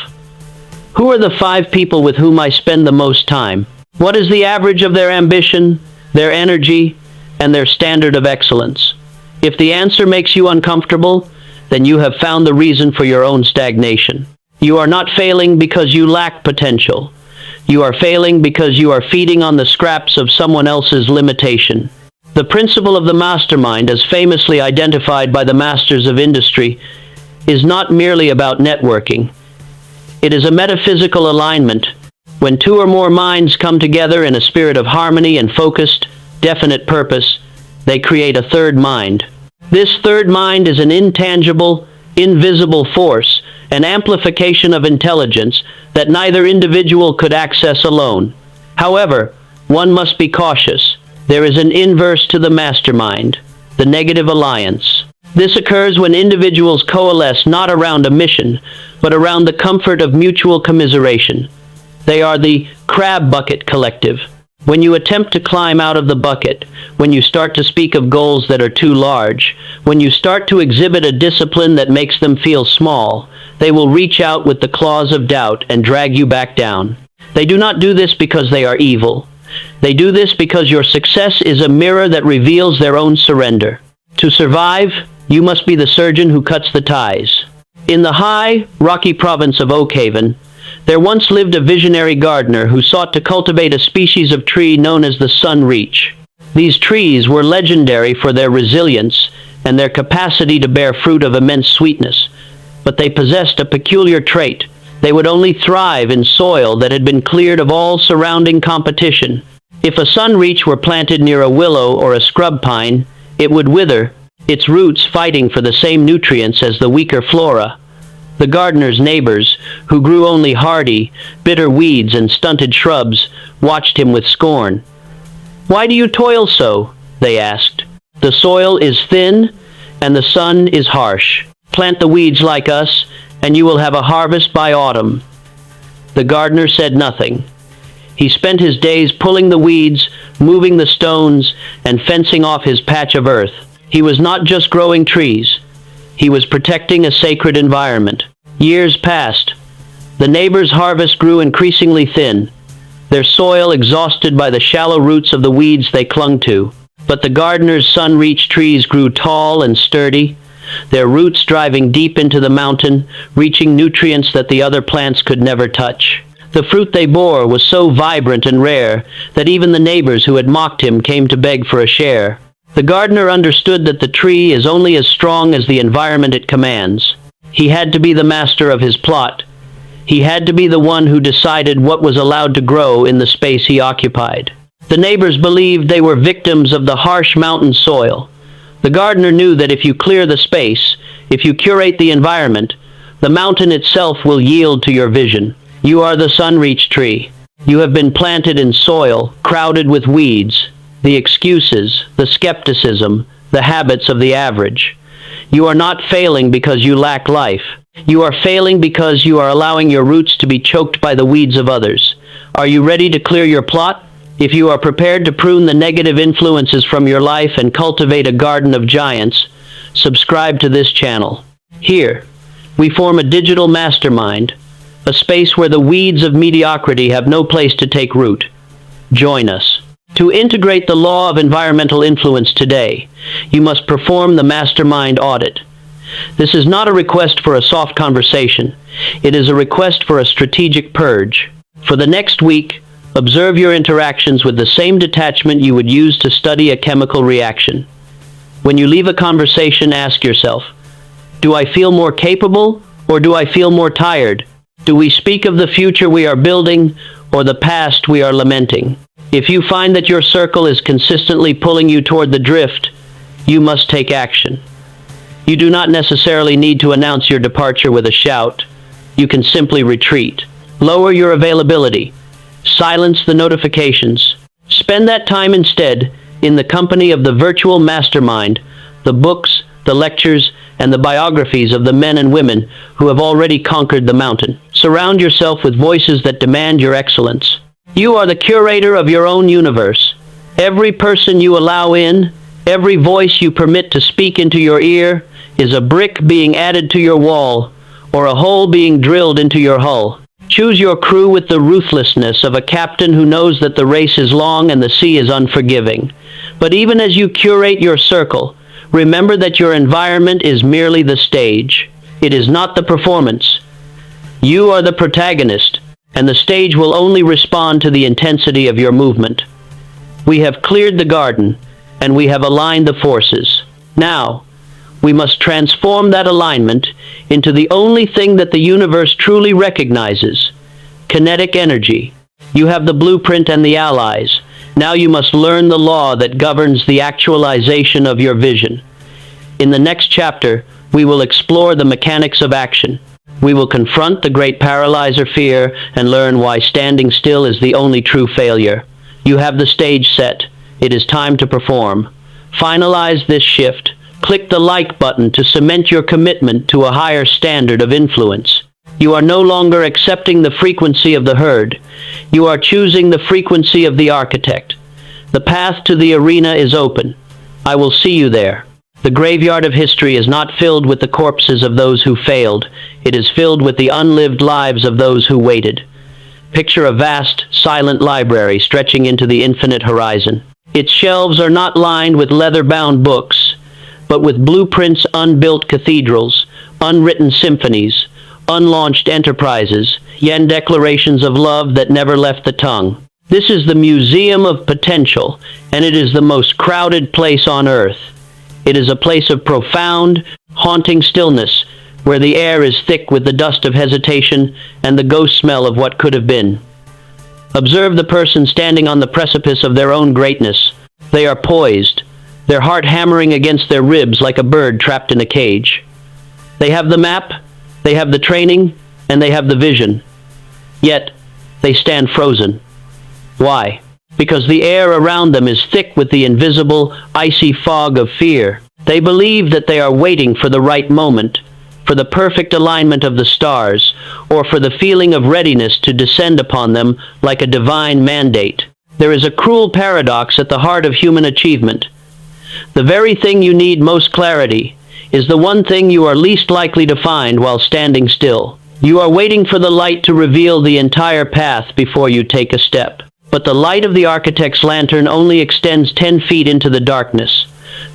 who are the 5 people with whom I spend the most time? What is the average of their ambition, their energy, and their standard of excellence? If the answer makes you uncomfortable, then you have found the reason for your own stagnation. You are not failing because you lack potential. You are failing because you are feeding on the scraps of someone else's limitation. The principle of the mastermind, as famously identified by the masters of industry, is not merely about networking. It is a metaphysical alignment. When 2 or more minds come together in a spirit of harmony and focused, definite purpose, they create a third mind. This third mind is an intangible, invisible force, an amplification of intelligence that neither individual could access alone. However, one must be cautious. There is an inverse to the mastermind, the negative alliance. This occurs when individuals coalesce not around a mission, but around the comfort of mutual commiseration. They are the crab bucket collective. When you attempt to climb out of the bucket, when you start to speak of goals that are too large, when you start to exhibit a discipline that makes them feel small, they will reach out with the claws of doubt and drag you back down. They do not do this because they are evil. They do this because your success is a mirror that reveals their own surrender. To survive, you must be the surgeon who cuts the ties. In the high, rocky province of Oakhaven, there once lived a visionary gardener who sought to cultivate a species of tree known as the sunreach. These trees were legendary for their resilience and their capacity to bear fruit of immense sweetness, but they possessed a peculiar trait. They would only thrive in soil that had been cleared of all surrounding competition. If a sunreach were planted near a willow or a scrub pine, it would wither, its roots fighting for the same nutrients as the weaker flora. The gardener's neighbors, who grew only hardy, bitter weeds and stunted shrubs, watched him with scorn. "Why do you toil so?" they asked. "The soil is thin, and the sun is harsh. Plant the weeds like us, and you will have a harvest by autumn." The gardener said nothing. He spent his days pulling the weeds, moving the stones, and fencing off his patch of earth. He was not just growing trees. He was protecting a sacred environment. Years passed. The neighbors' harvest grew increasingly thin, their soil exhausted by the shallow roots of the weeds they clung to. But the gardener's sun-reached trees grew tall and sturdy, their roots driving deep into the mountain, reaching nutrients that the other plants could never touch. The fruit they bore was so vibrant and rare that even the neighbors who had mocked him came to beg for a share. The gardener understood that the tree is only as strong as the environment it commands. He had to be the master of his plot. He had to be the one who decided what was allowed to grow in the space he occupied. The neighbors believed they were victims of the harsh mountain soil. The gardener knew that if you clear the space, if you curate the environment, the mountain itself will yield to your vision. You are the sun-reached tree. You have been planted in soil crowded with weeds, the excuses, the skepticism, the habits of the average. You are not failing because you lack life. You are failing because you are allowing your roots to be choked by the weeds of others. Are you ready to clear your plot? If you are prepared to prune the negative influences from your life and cultivate a garden of giants, subscribe to this channel. Here, we form a digital mastermind, a space where the weeds of mediocrity have no place to take root. Join us. To integrate the law of environmental influence today, you must perform the mastermind audit. This is not a request for a soft conversation. It is a request for a strategic purge. For the next week, observe your interactions with the same detachment you would use to study a chemical reaction. When you leave a conversation, ask yourself, do I feel more capable or do I feel more tired? Do we speak of the future we are building or the past we are lamenting? If you find that your circle is consistently pulling you toward the drift, you must take action. You do not necessarily need to announce your departure with a shout. You can simply retreat. Lower your availability. Silence the notifications. Spend that time instead in the company of the virtual mastermind, the books, the lectures, and the biographies of the men and women who have already conquered the mountain. Surround yourself with voices that demand your excellence. You are the curator of your own universe. Every person you allow in, every voice you permit to speak into your ear, is a brick being added to your wall, or a hole being drilled into your hull. Choose your crew with the ruthlessness of a captain who knows that the race is long and the sea is unforgiving. But even as you curate your circle, remember that your environment is merely the stage. It is not the performance. You are the protagonist, and the stage will only respond to the intensity of your movement. We have cleared the garden, and we have aligned the forces. Now, we must transform that alignment into the only thing that the universe truly recognizes: kinetic energy. You have the blueprint and the allies. Now you must learn the law that governs the actualization of your vision. In the next chapter, we will explore the mechanics of action. We will confront the great paralyzer fear and learn why standing still is the only true failure. You have the stage set. It is time to perform. Finalize this shift. Click the like button to cement your commitment to a higher standard of influence. You are no longer accepting the frequency of the herd. You are choosing the frequency of the architect. The path to the arena is open. I will see you there. The graveyard of history is not filled with the corpses of those who failed. It is filled with the unlived lives of those who waited. Picture a vast, silent library stretching into the infinite horizon. Its shelves are not lined with leather-bound books, but with blueprints, unbuilt cathedrals, unwritten symphonies, unlaunched enterprises, and declarations of love that never left the tongue. This is the museum of potential, and it is the most crowded place on earth. It is a place of profound, haunting stillness, where the air is thick with the dust of hesitation and the ghost smell of what could have been. Observe the person standing on the precipice of their own greatness. They are poised, their heart hammering against their ribs like a bird trapped in a cage. They have the map, they have the training, and they have the vision. Yet, they stand frozen. Why? Because the air around them is thick with the invisible, icy fog of fear. They believe that they are waiting for the right moment, for the perfect alignment of the stars, or for the feeling of readiness to descend upon them like a divine mandate. There is a cruel paradox at the heart of human achievement. The very thing you need most clarity is the one thing you are least likely to find while standing still. You are waiting for the light to reveal the entire path before you take a step. But the light of the architect's lantern only extends 10 feet into the darkness.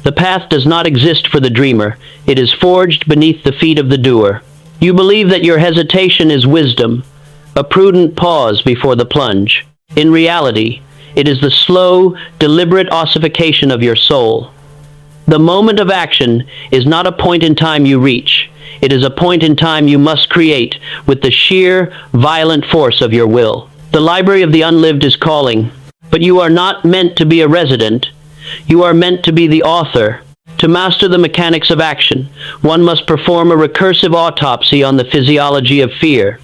The path does not exist for the dreamer. It is forged beneath the feet of the doer. You believe that your hesitation is wisdom, a prudent pause before the plunge. In reality, it is the slow, deliberate ossification of your soul. The moment of action is not a point in time you reach. It is a point in time you must create with the sheer, violent force of your will. The library of the unlived is calling, but you are not meant to be a resident. You are meant to be the author. To master the mechanics of action, one must perform a recursive autopsy on the physiology of fear.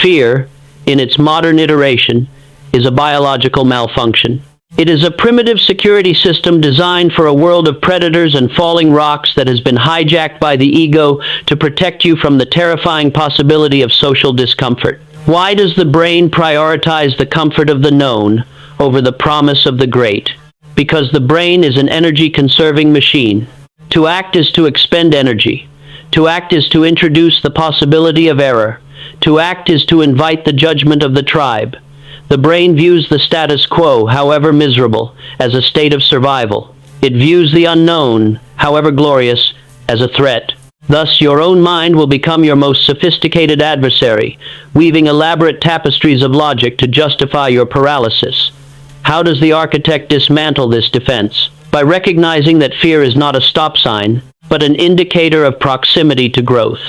Fear, in its modern iteration, is a biological malfunction. It is a primitive security system designed for a world of predators and falling rocks that has been hijacked by the ego to protect you from the terrifying possibility of social discomfort. Why does the brain prioritize the comfort of the known over the promise of the great? Because the brain is an energy-conserving machine. To act is to expend energy. To act is to introduce the possibility of error. To act is to invite the judgment of the tribe. The brain views the status quo, however miserable, as a state of survival. It views the unknown, however glorious, as a threat. Thus, your own mind will become your most sophisticated adversary, weaving elaborate tapestries of logic to justify your paralysis. How does the architect dismantle this defense? By recognizing that fear is not a stop sign, but an indicator of proximity to growth.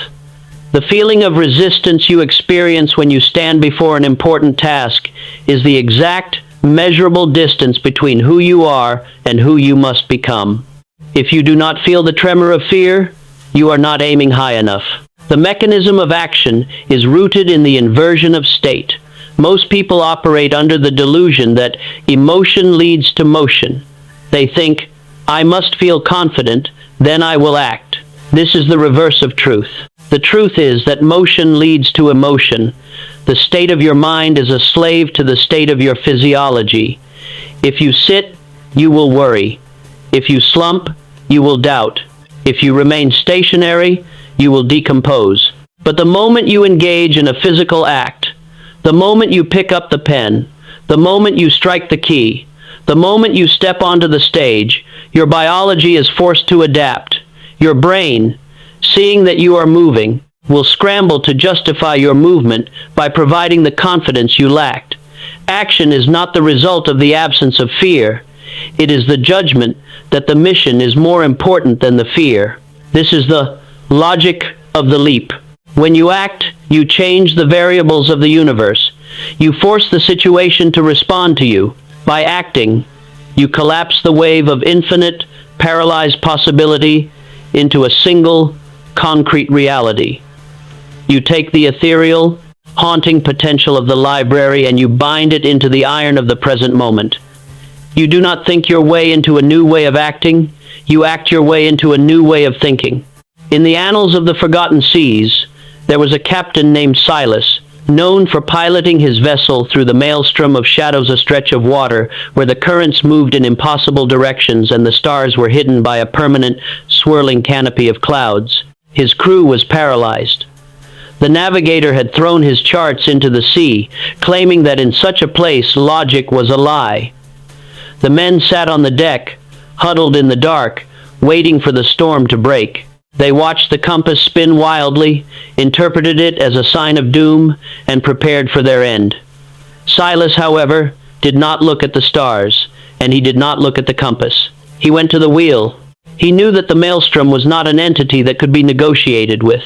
The feeling of resistance you experience when you stand before an important task is the exact, measurable distance between who you are and who you must become. If you do not feel the tremor of fear, you are not aiming high enough. The mechanism of action is rooted in the inversion of state. Most people operate under the delusion that emotion leads to motion. They think, I must feel confident, then I will act. This is the reverse of truth. The truth is that motion leads to emotion. The state of your mind is a slave to the state of your physiology. If you sit, you will worry. If you slump, you will doubt. If you remain stationary, you will decompose. But the moment you engage in a physical act, the moment you pick up the pen, the moment you strike the key, the moment you step onto the stage, your biology is forced to adapt. Your brain, seeing that you are moving, will scramble to justify your movement by providing the confidence you lacked. Action is not the result of the absence of fear. It is the judgment that the mission is more important than the fear. This is the logic of the leap. When you act, you change the variables of the universe. You force the situation to respond to you. By acting, you collapse the wave of infinite, paralyzed possibility into a single, concrete reality. You take the ethereal, haunting potential of the library and you bind it into the iron of the present moment. You do not think your way into a new way of acting, you act your way into a new way of thinking. In the annals of the forgotten seas, there was a captain named Silas, known for piloting his vessel through the maelstrom of shadows, a stretch of water where the currents moved in impossible directions and the stars were hidden by a permanent, swirling canopy of clouds. His crew was paralyzed. The navigator had thrown his charts into the sea, claiming that in such a place logic was a lie. The men sat on the deck, huddled in the dark, waiting for the storm to break. They watched the compass spin wildly, interpreted it as a sign of doom, and prepared for their end. Silas, however, did not look at the stars, and he did not look at the compass. He went to the wheel. He knew that the maelstrom was not an entity that could be negotiated with.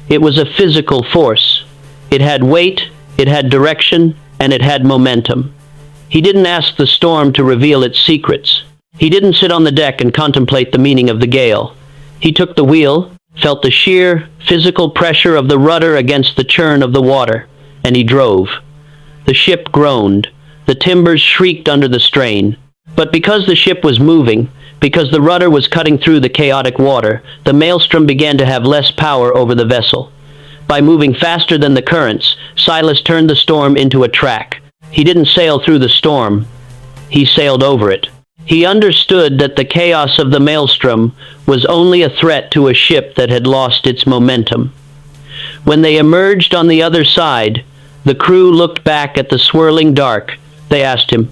It was a physical force. It had weight, it had direction, and it had momentum. He didn't ask the storm to reveal its secrets. He didn't sit on the deck and contemplate the meaning of the gale. He took the wheel, felt the sheer, physical pressure of the rudder against the churn of the water, and he drove. The ship groaned. The timbers shrieked under the strain. But because the ship was moving, because the rudder was cutting through the chaotic water, the maelstrom began to have less power over the vessel. By moving faster than the currents, Silas turned the storm into a track. He didn't sail through the storm. He sailed over it. He understood that the chaos of the maelstrom was only a threat to a ship that had lost its momentum. When they emerged on the other side, the crew looked back at the swirling dark. They asked him,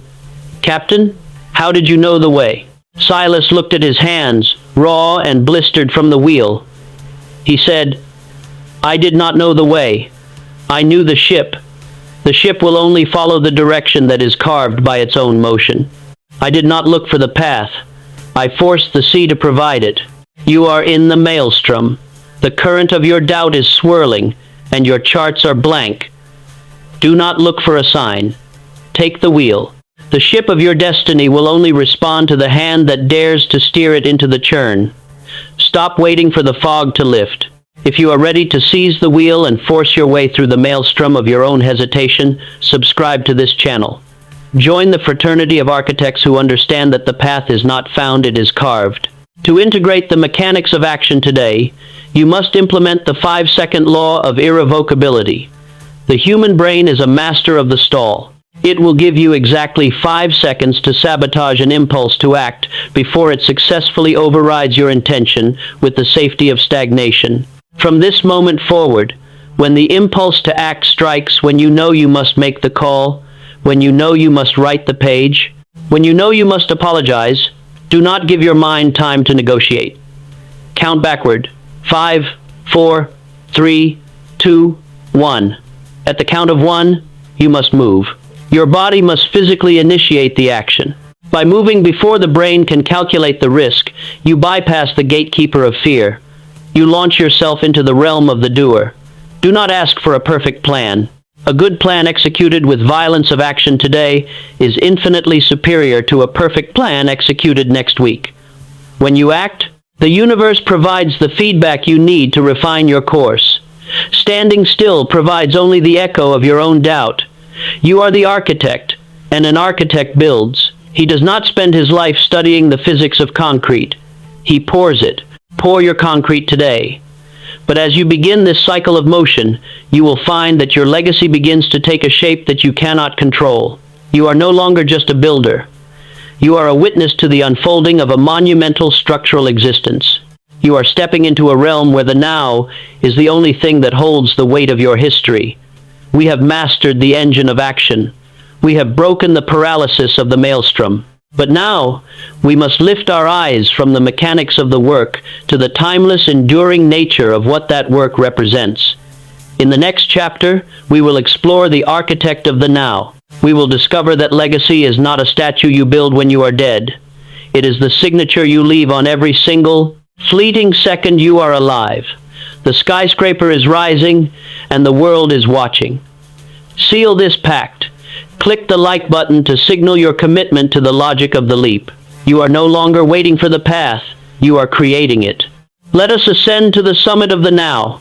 "Captain, how did you know the way?" Silas looked at his hands, raw and blistered from the wheel. He said, "I did not know the way. I knew the ship. The ship will only follow the direction that is carved by its own motion. I did not look for the path. I forced the sea to provide it. You are in the maelstrom. The current of your doubt is swirling, and your charts are blank. Do not look for a sign. Take the wheel. The ship of your destiny will only respond to the hand that dares to steer it into the churn. Stop waiting for the fog to lift. If you are ready to seize the wheel and force your way through the maelstrom of your own hesitation, subscribe to this channel. Join the fraternity of architects who understand that the path is not found, it is carved. To integrate the mechanics of action today, you must implement the 5-second law of irrevocability. The human brain is a master of the stall. It will give you exactly 5 seconds to sabotage an impulse to act before it successfully overrides your intention with the safety of stagnation. From this moment forward, when the impulse to act strikes, when you know you must make the call, when you know you must write the page, when you know you must apologize, do not give your mind time to negotiate. Count backward. 5, 4, 3, 2, 1. At the count of 1, you must move. Your body must physically initiate the action. By moving before the brain can calculate the risk, you bypass the gatekeeper of fear. You launch yourself into the realm of the doer. Do not ask for a perfect plan. A good plan executed with violence of action today is infinitely superior to a perfect plan executed next week. When you act, the universe provides the feedback you need to refine your course. Standing still provides only the echo of your own doubt. You are the architect, and an architect builds. He does not spend his life studying the physics of concrete. He pours it. Pour your concrete today. But as you begin this cycle of motion, you will find that your legacy begins to take a shape that you cannot control. You are no longer just a builder. You are a witness to the unfolding of a monumental structural existence. You are stepping into a realm where the now is the only thing that holds the weight of your history. We have mastered the engine of action. We have broken the paralysis of the maelstrom. But now, we must lift our eyes from the mechanics of the work to the timeless, enduring nature of what that work represents. In the next chapter, we will explore the architect of the now. We will discover that legacy is not a statue you build when you are dead. It is the signature you leave on every single, fleeting second you are alive. The skyscraper is rising, and the world is watching. Seal this pact. Click the like button to signal your commitment to the logic of the leap. You are no longer waiting for the path, you are creating it. Let us ascend to the summit of the now.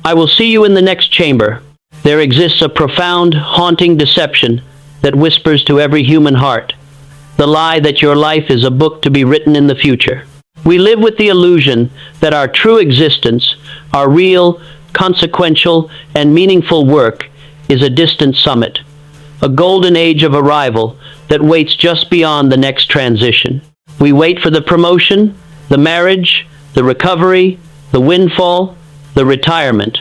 I will see you in the next chamber. There exists a profound, haunting deception that whispers to every human heart. The lie that your life is a book to be written in the future. We live with the illusion that our true existence, our real, consequential, and meaningful work is a distant summit. A golden age of arrival that waits just beyond the next transition. We wait for the promotion, the marriage, the recovery, the windfall, the retirement.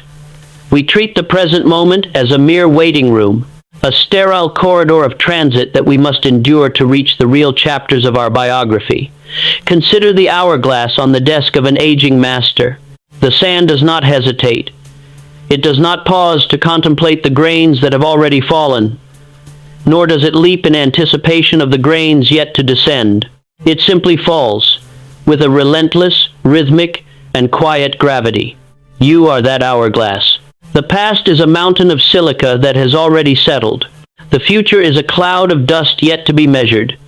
We treat the present moment as a mere waiting room, a sterile corridor of transit that we must endure to reach the real chapters of our biography. Consider the hourglass on the desk of an aging master. The sand does not hesitate. It does not pause to contemplate the grains that have already fallen, nor does it leap in anticipation of the grains yet to descend. It simply falls, with a relentless, rhythmic, and quiet gravity. You are that hourglass. The past is a mountain of silica that has already settled. The future is a cloud of dust yet to be measured.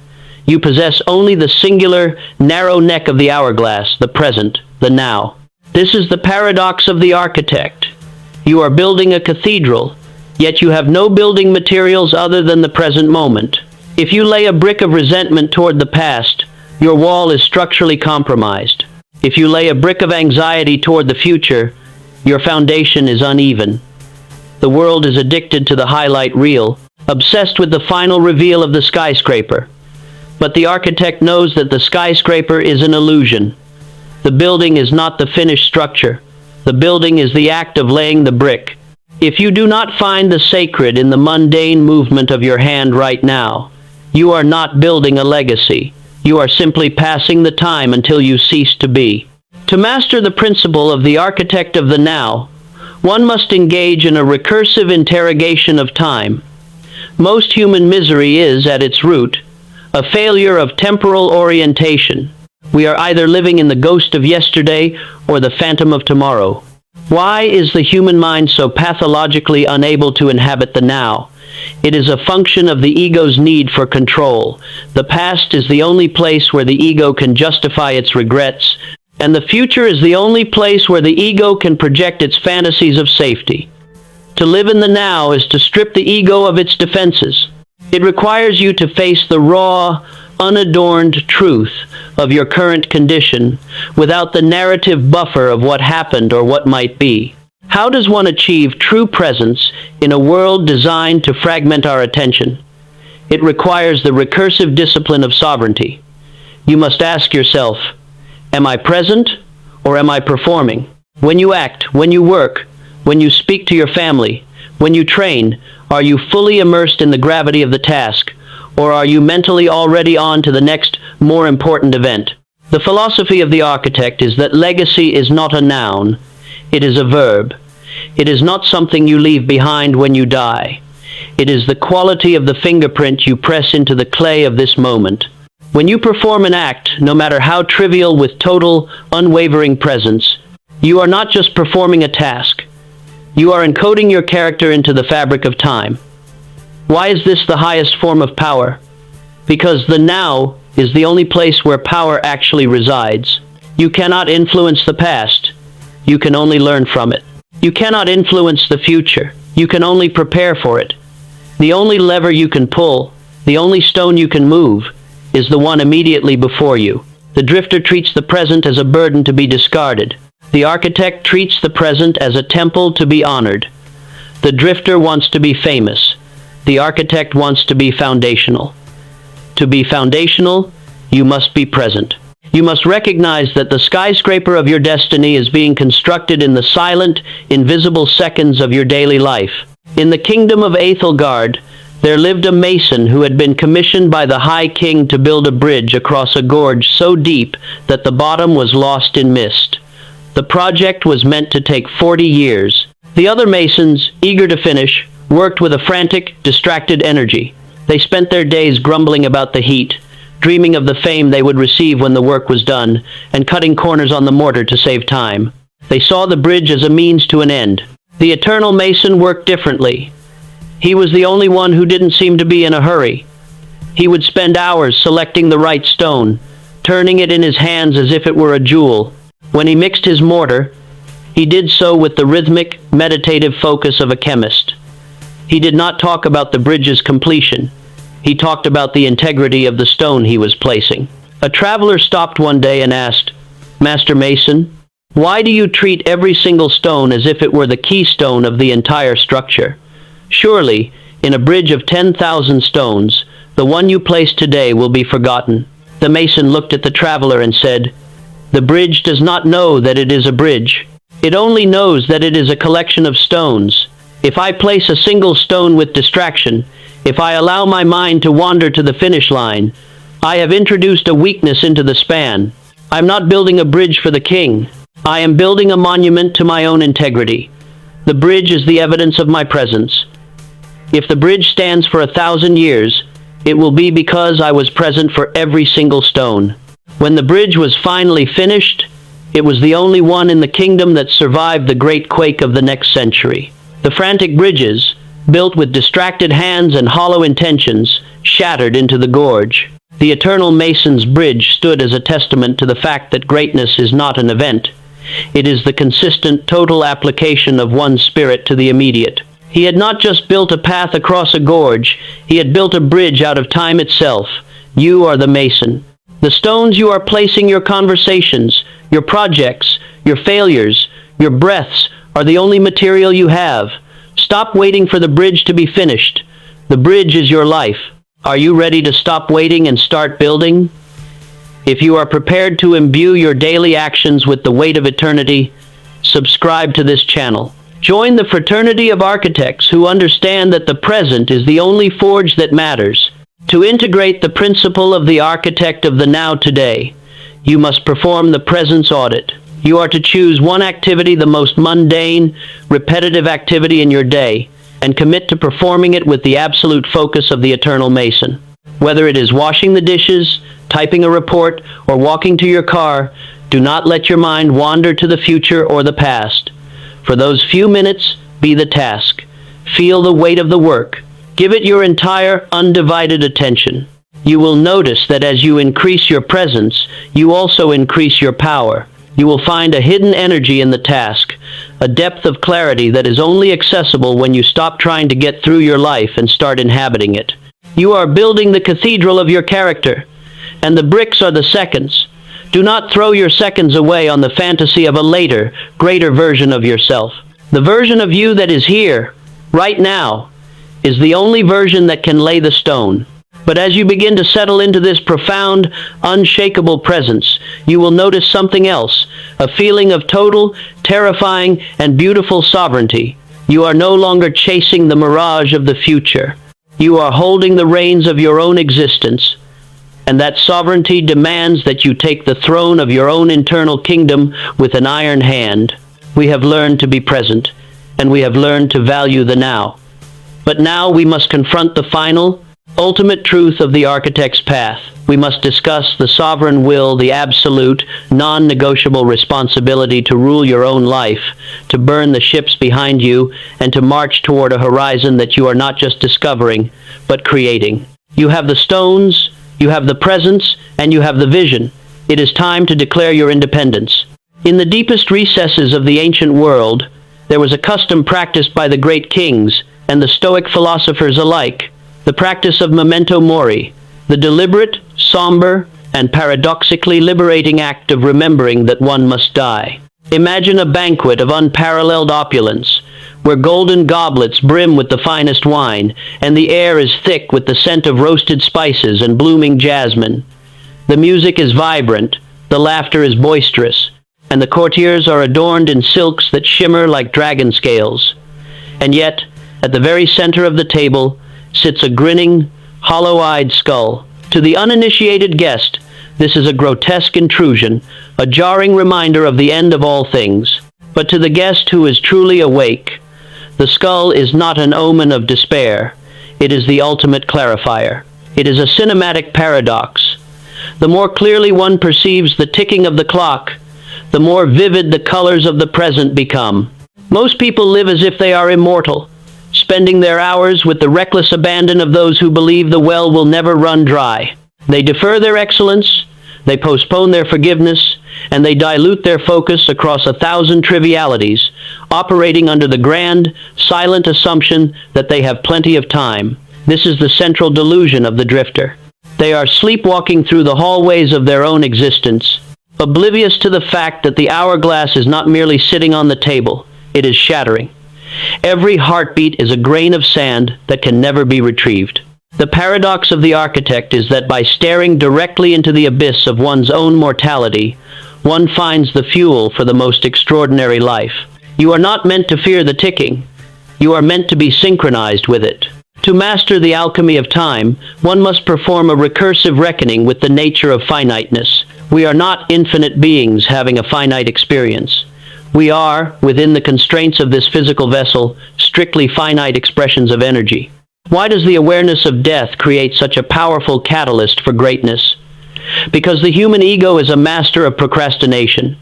You possess only the singular, narrow neck of the hourglass, the present, the now. This is the paradox of the architect. You are building a cathedral, yet you have no building materials other than the present moment. If you lay a brick of resentment toward the past, your wall is structurally compromised. If you lay a brick of anxiety toward the future, your foundation is uneven. The world is addicted to the highlight reel, obsessed with the final reveal of the skyscraper. But the architect knows that the skyscraper is an illusion. The building is not the finished structure. The building is the act of laying the brick. If you do not find the sacred in the mundane movement of your hand right now, you are not building a legacy. You are simply passing the time until you cease to be. To master the principle of the architect of the now, one must engage in a recursive interrogation of time. Most human misery is, at its root, a failure of temporal orientation. We are either living in the ghost of yesterday or the phantom of tomorrow. Why is the human mind so pathologically unable to inhabit the now? It is a function of the ego's need for control. The past is the only place where the ego can justify its regrets, and the future is the only place where the ego can project its fantasies of safety. To live in the now is to strip the ego of its defenses. It requires you to face the raw, unadorned truth of your current condition without the narrative buffer of what happened or what might be. How does one achieve true presence in a world designed to fragment our attention? It requires the recursive discipline of sovereignty. You must ask yourself, am I present or am I performing? When you act, when you work, when you speak to your family, when you train, are you fully immersed in the gravity of the task, or are you mentally already on to the next, more important event? The philosophy of the architect is that legacy is not a noun, it is a verb. It is not something you leave behind when you die. It is the quality of the fingerprint you press into the clay of this moment. When you perform an act, no matter how trivial, with total, unwavering presence, you are not just performing a task. You are encoding your character into the fabric of time. Why is this the highest form of power? Because the now is the only place where power actually resides. You cannot influence the past. You can only learn from it. You cannot influence the future. You can only prepare for it. The only lever you can pull, the only stone you can move, is the one immediately before you. The drifter treats the present as a burden to be discarded. The architect treats the present as a temple to be honored. The drifter wants to be famous. The architect wants to be foundational. To be foundational, you must be present. You must recognize that the skyscraper of your destiny is being constructed in the silent, invisible seconds of your daily life. In the kingdom of Aethelgard, there lived a mason who had been commissioned by the High King to build a bridge across a gorge so deep that the bottom was lost in mist. The project was meant to take 40 years. The other masons, eager to finish, worked with a frantic, distracted energy. They spent their days grumbling about the heat, dreaming of the fame they would receive when the work was done, and cutting corners on the mortar to save time. They saw the bridge as a means to an end. The eternal mason worked differently. He was the only one who didn't seem to be in a hurry. He would spend hours selecting the right stone, turning it in his hands as if it were a jewel. When he mixed his mortar, he did so with the rhythmic, meditative focus of a chemist. He did not talk about the bridge's completion. He talked about the integrity of the stone he was placing. A traveler stopped one day and asked, "Master Mason, why do you treat every single stone as if it were the keystone of the entire structure? Surely, in a bridge of 10,000 stones, the one you place today will be forgotten." The mason looked at the traveler and said, "The bridge does not know that it is a bridge. It only knows that it is a collection of stones. If I place a single stone with distraction, if I allow my mind to wander to the finish line, I have introduced a weakness into the span. I'm not building a bridge for the king. I am building a monument to my own integrity. The bridge is the evidence of my presence. If the bridge stands for 1,000 years, it will be because I was present for every single stone." When the bridge was finally finished, it was the only one in the kingdom that survived the great quake of the next century. The frantic bridges, built with distracted hands and hollow intentions, shattered into the gorge. The eternal mason's bridge stood as a testament to the fact that greatness is not an event. It is the consistent, total application of one's spirit to the immediate. He had not just built a path across a gorge, he had built a bridge out of time itself. You are the mason. The stones you are placing, your conversations, your projects, your failures, your breaths, are the only material you have. Stop waiting for the bridge to be finished. The bridge is your life. Are you ready to stop waiting and start building? If you are prepared to imbue your daily actions with the weight of eternity, subscribe to this channel. Join the fraternity of architects who understand that the present is the only forge that matters. To integrate the principle of the architect of the now today, you must perform the presence audit. You are to choose one activity, the most mundane, repetitive activity in your day, and commit to performing it with the absolute focus of the eternal mason. Whether it is washing the dishes, typing a report, or walking to your car, do not let your mind wander to the future or the past. For those few minutes, be the task. Feel the weight of the work. Give it your entire, undivided attention. You will notice that as you increase your presence, you also increase your power. You will find a hidden energy in the task, a depth of clarity that is only accessible when you stop trying to get through your life and start inhabiting it. You are building the cathedral of your character, and the bricks are the seconds. Do not throw your seconds away on the fantasy of a later, greater version of yourself. The version of you that is here, right now, is the only version that can lay the stone. But as you begin to settle into this profound, unshakable presence, you will notice something else, a feeling of total, terrifying, and beautiful sovereignty. You are no longer chasing the mirage of the future. You are holding the reins of your own existence, and that sovereignty demands that you take the throne of your own internal kingdom with an iron hand. We have learned to be present, and we have learned to value the now. But now we must confront the final, ultimate truth of the architect's path. We must discuss the sovereign will, the absolute, non-negotiable responsibility to rule your own life, to burn the ships behind you, and to march toward a horizon that you are not just discovering, but creating. You have the stones, you have the presence, and you have the vision. It is time to declare your independence. In the deepest recesses of the ancient world, there was a custom practiced by the great kings and the Stoic philosophers alike, the practice of memento mori, the deliberate, somber, and paradoxically liberating act of remembering that one must die. Imagine a banquet of unparalleled opulence, where golden goblets brim with the finest wine, and the air is thick with the scent of roasted spices and blooming jasmine. The music is vibrant, the laughter is boisterous, and the courtiers are adorned in silks that shimmer like dragon scales. And yet, at the very center of the table, sits a grinning, hollow-eyed skull. To the uninitiated guest, this is a grotesque intrusion, a jarring reminder of the end of all things. But to the guest who is truly awake, the skull is not an omen of despair. It is the ultimate clarifier. It is a cinematic paradox. The more clearly one perceives the ticking of the clock, the more vivid the colors of the present become. Most people live as if they are immortal, spending their hours with the reckless abandon of those who believe the well will never run dry. They defer their excellence, they postpone their forgiveness, and they dilute their focus across 1,000 trivialities, operating under the grand, silent assumption that they have plenty of time. This is the central delusion of the drifter. They are sleepwalking through the hallways of their own existence, oblivious to the fact that the hourglass is not merely sitting on the table, it is shattering. Every heartbeat is a grain of sand that can never be retrieved. The paradox of the architect is that by staring directly into the abyss of one's own mortality, one finds the fuel for the most extraordinary life. You are not meant to fear the ticking. You are meant to be synchronized with it. To master the alchemy of time, one must perform a recursive reckoning with the nature of finiteness. We are not infinite beings having a finite experience. We are, within the constraints of this physical vessel, strictly finite expressions of energy. Why does the awareness of death create such a powerful catalyst for greatness? Because the human ego is a master of procrastination.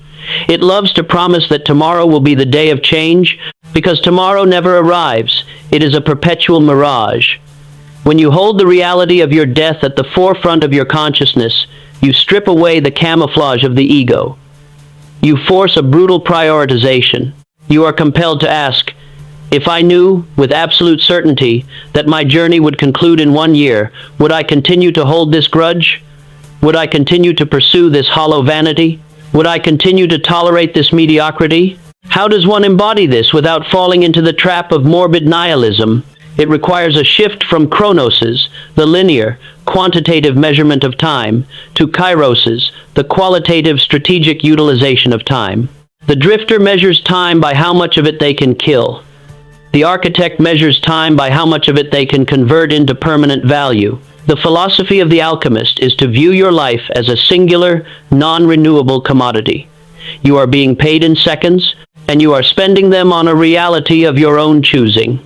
It loves to promise that tomorrow will be the day of change, because tomorrow never arrives. It is a perpetual mirage. When you hold the reality of your death at the forefront of your consciousness, you strip away the camouflage of the ego. You force a brutal prioritization. You are compelled to ask, if I knew, with absolute certainty, that my journey would conclude in 1 year, would I continue to hold this grudge? Would I continue to pursue this hollow vanity? Would I continue to tolerate this mediocrity? How does one embody this without falling into the trap of morbid nihilism? It requires a shift from chronoses, the linear, quantitative measurement of time, to kairoses, the qualitative, strategic utilization of time. The drifter measures time by how much of it they can kill. The architect measures time by how much of it they can convert into permanent value. The philosophy of the alchemist is to view your life as a singular, non-renewable commodity. You are being paid in seconds, and you are spending them on a reality of your own choosing.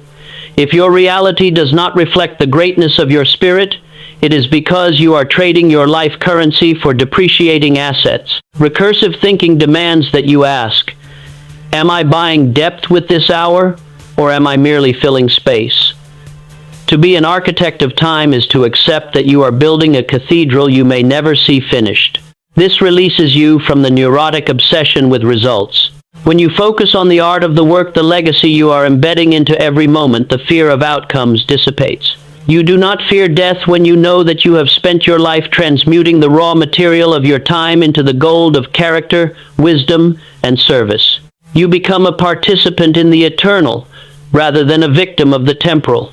If your reality does not reflect the greatness of your spirit, it is because you are trading your life currency for depreciating assets. Recursive thinking demands that you ask, am I buying depth with this hour, or am I merely filling space? To be an architect of time is to accept that you are building a cathedral you may never see finished. This releases you from the neurotic obsession with results. When you focus on the art of the work, the legacy you are embedding into every moment, the fear of outcomes dissipates. You do not fear death when you know that you have spent your life transmuting the raw material of your time into the gold of character, wisdom, and service. You become a participant in the eternal, rather than a victim of the temporal.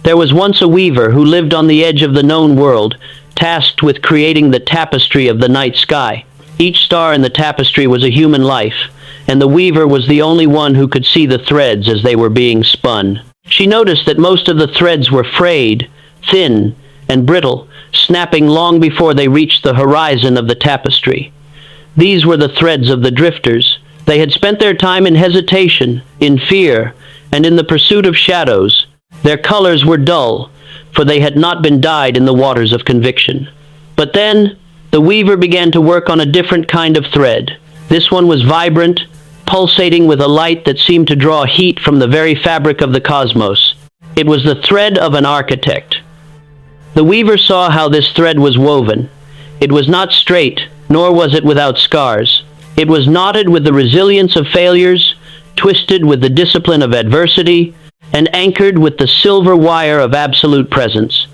There was once a weaver who lived on the edge of the known world, tasked with creating the tapestry of the night sky. Each star in the tapestry was a human life, and the weaver was the only one who could see the threads as they were being spun. She noticed that most of the threads were frayed, thin, and brittle, snapping long before they reached the horizon of the tapestry. These were the threads of the drifters. They had spent their time in hesitation, in fear, and in the pursuit of shadows. Their colors were dull, for they had not been dyed in the waters of conviction. But then, the weaver began to work on a different kind of thread. This one was vibrant, pulsating with a light that seemed to draw heat from the very fabric of the cosmos. It was the thread of an architect. The weaver saw how this thread was woven. It was not straight, nor was it without scars. It was knotted with the resilience of failures, twisted with the discipline of adversity, and anchored with the silver wire of absolute presence.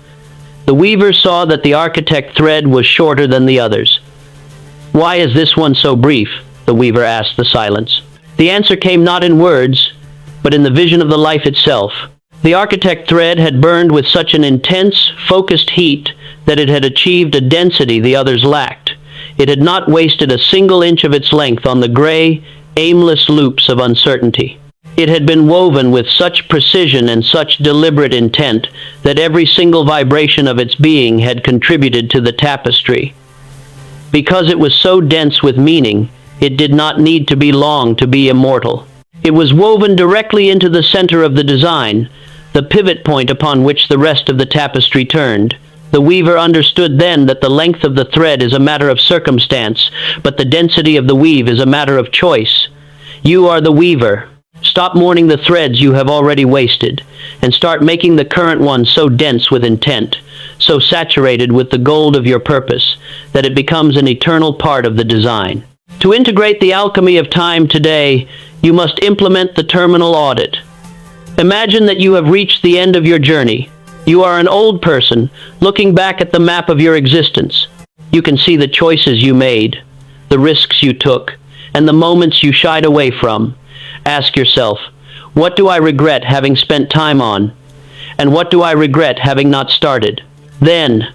The weaver saw that the architect thread was shorter than the others. "Why is this one so brief?" the weaver asked the silence. The answer came not in words, but in the vision of the life itself. The architect thread had burned with such an intense, focused heat that it had achieved a density the others lacked. It had not wasted a single inch of its length on the gray, aimless loops of uncertainty. It had been woven with such precision and such deliberate intent that every single vibration of its being had contributed to the tapestry. Because it was so dense with meaning, it did not need to be long to be immortal. It was woven directly into the center of the design, the pivot point upon which the rest of the tapestry turned. The weaver understood then that the length of the thread is a matter of circumstance, but the density of the weave is a matter of choice. You are the weaver. Stop mourning the threads you have already wasted, and start making the current one so dense with intent, so saturated with the gold of your purpose, that it becomes an eternal part of the design. To integrate the alchemy of time today, you must implement the terminal audit. Imagine that you have reached the end of your journey. You are an old person, looking back at the map of your existence. You can see the choices you made, the risks you took, and the moments you shied away from. Ask yourself, what do I regret having spent time on? And what do I regret having not started? Then,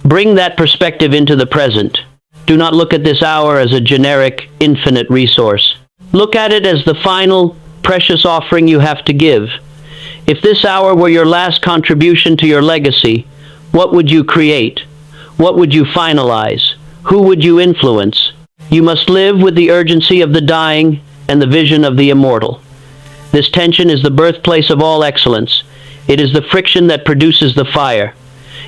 bring that perspective into the present. Do not look at this hour as a generic, infinite resource. Look at it as the final, precious offering you have to give. If this hour were your last contribution to your legacy, what would you create? What would you finalize? Who would you influence? You must live with the urgency of the dying and the vision of the immortal. This tension is the birthplace of all excellence. It is the friction that produces the fire.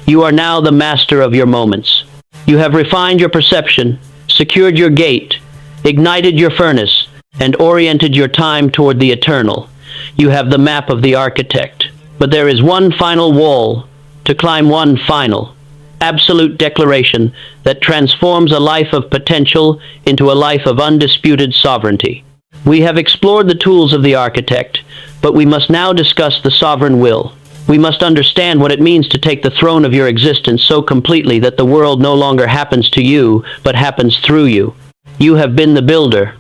You are now the master of your moments. You have refined your perception, secured your gate, ignited your furnace, and oriented your time toward the eternal. You have the map of the architect. But there is one final wall to climb, one final, absolute declaration that transforms a life of potential into a life of undisputed sovereignty. We have explored the tools of the architect, but we must now discuss the sovereign will. We must understand what it means to take the throne of your existence so completely that the world no longer happens to you, but happens through you. You have been the builder.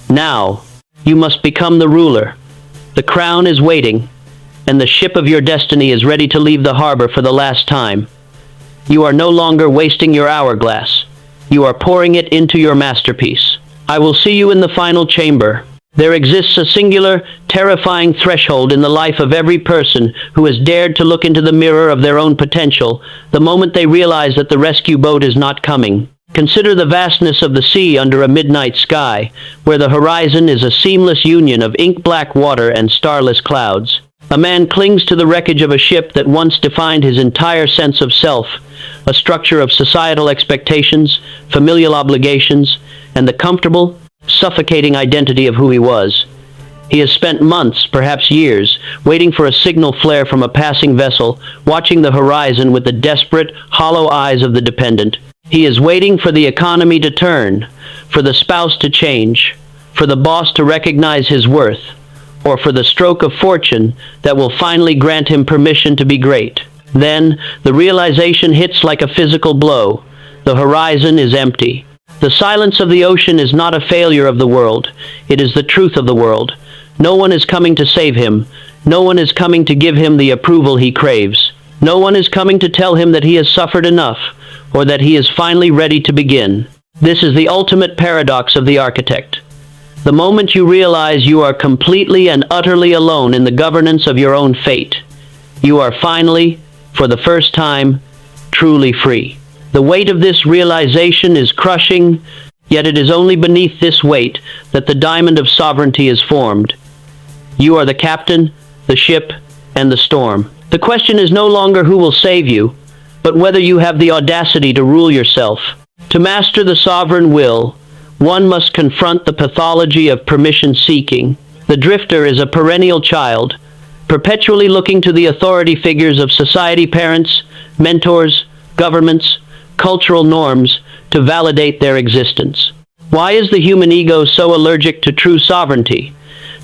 Now, you must become the ruler. The crown is waiting, and the ship of your destiny is ready to leave the harbor for the last time. You are no longer wasting your hourglass. You are pouring it into your masterpiece. I will see you in the final chamber. There exists a singular, terrifying threshold in the life of every person who has dared to look into the mirror of their own potential the moment they realize that the rescue boat is not coming. Consider the vastness of the sea under a midnight sky, where the horizon is a seamless union of ink-black water and starless clouds. A man clings to the wreckage of a ship that once defined his entire sense of self, a structure of societal expectations, familial obligations, and the comfortable, suffocating identity of who he was. He has spent months, perhaps years, waiting for a signal flare from a passing vessel, watching the horizon with the desperate, hollow eyes of the dependent. He is waiting for the economy to turn, for the spouse to change, for the boss to recognize his worth, or for the stroke of fortune that will finally grant him permission to be great. Then, the realization hits like a physical blow. The horizon is empty. The silence of the ocean is not a failure of the world. It is the truth of the world. No one is coming to save him. No one is coming to give him the approval he craves. No one is coming to tell him that he has suffered enough, or that he is finally ready to begin. This is the ultimate paradox of the architect. The moment you realize you are completely and utterly alone in the governance of your own fate, you are finally, for the first time, truly free. The weight of this realization is crushing, yet it is only beneath this weight that the diamond of sovereignty is formed. You are the captain, the ship, and the storm. The question is no longer who will save you, but whether you have the audacity to rule yourself. To master the sovereign will, one must confront the pathology of permission-seeking. The drifter is a perennial child, perpetually looking to the authority figures of society, parents, mentors, governments, cultural norms, to validate their existence. Why is the human ego so allergic to true sovereignty?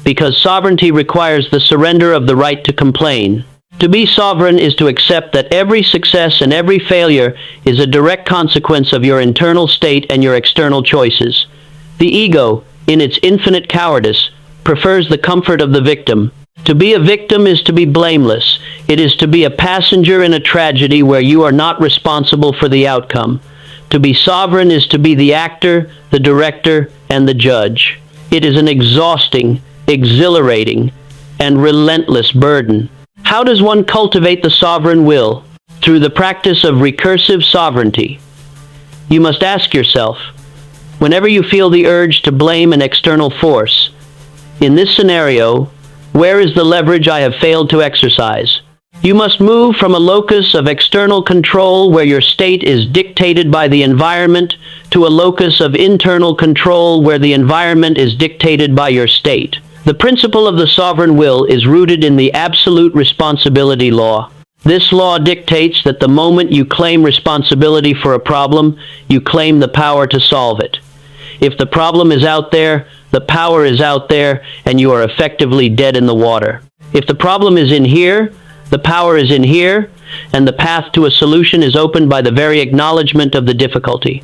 Because sovereignty requires the surrender of the right to complain. To be sovereign is to accept that every success and every failure is a direct consequence of your internal state and your external choices. The ego, in its infinite cowardice, prefers the comfort of the victim. To be a victim is to be blameless. It is to be a passenger in a tragedy where you are not responsible for the outcome. To be sovereign is to be the actor, the director, and the judge. It is an exhausting, exhilarating, and relentless burden. How does one cultivate the sovereign will? Through the practice of recursive sovereignty. You must ask yourself, whenever you feel the urge to blame an external force, in this scenario, where is the leverage I have failed to exercise? You must move from a locus of external control where your state is dictated by the environment to a locus of internal control where the environment is dictated by your state. The principle of the sovereign will is rooted in the absolute responsibility law. This law dictates that the moment you claim responsibility for a problem, you claim the power to solve it. If the problem is out there, the power is out there, and you are effectively dead in the water. If the problem is in here, the power is in here, and the path to a solution is opened by the very acknowledgement of the difficulty.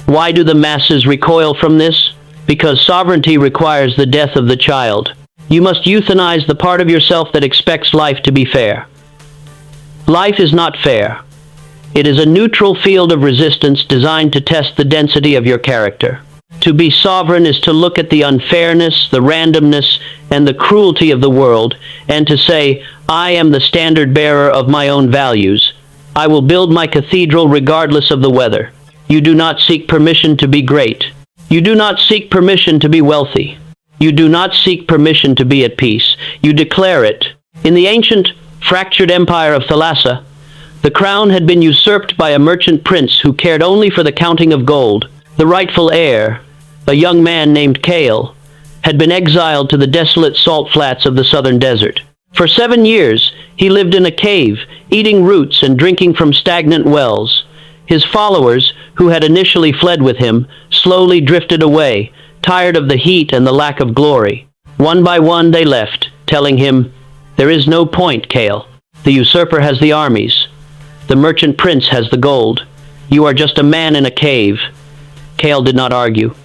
Why do the masses recoil from this? Because sovereignty requires the death of the child. You must euthanize the part of yourself that expects life to be fair. Life is not fair. It is a neutral field of resistance designed to test the density of your character. To be sovereign is to look at the unfairness, the randomness, and the cruelty of the world, and to say, I am the standard bearer of my own values. I will build my cathedral regardless of the weather. You do not seek permission to be great. You do not seek permission to be wealthy. You do not seek permission to be at peace. You declare it. In the ancient, fractured empire of Thalassa, the crown had been usurped by a merchant prince who cared only for the counting of gold. The rightful heir, a young man named Kale, had been exiled to the desolate salt flats of the southern desert. For 7 years, he lived in a cave, eating roots and drinking from stagnant wells. His followers, who had initially fled with him, slowly drifted away, tired of the heat and the lack of glory. One by one they left, telling him, "There is no point, Kale. The usurper has the armies. The merchant prince has the gold. You are just a man in a cave." Kale did not argue.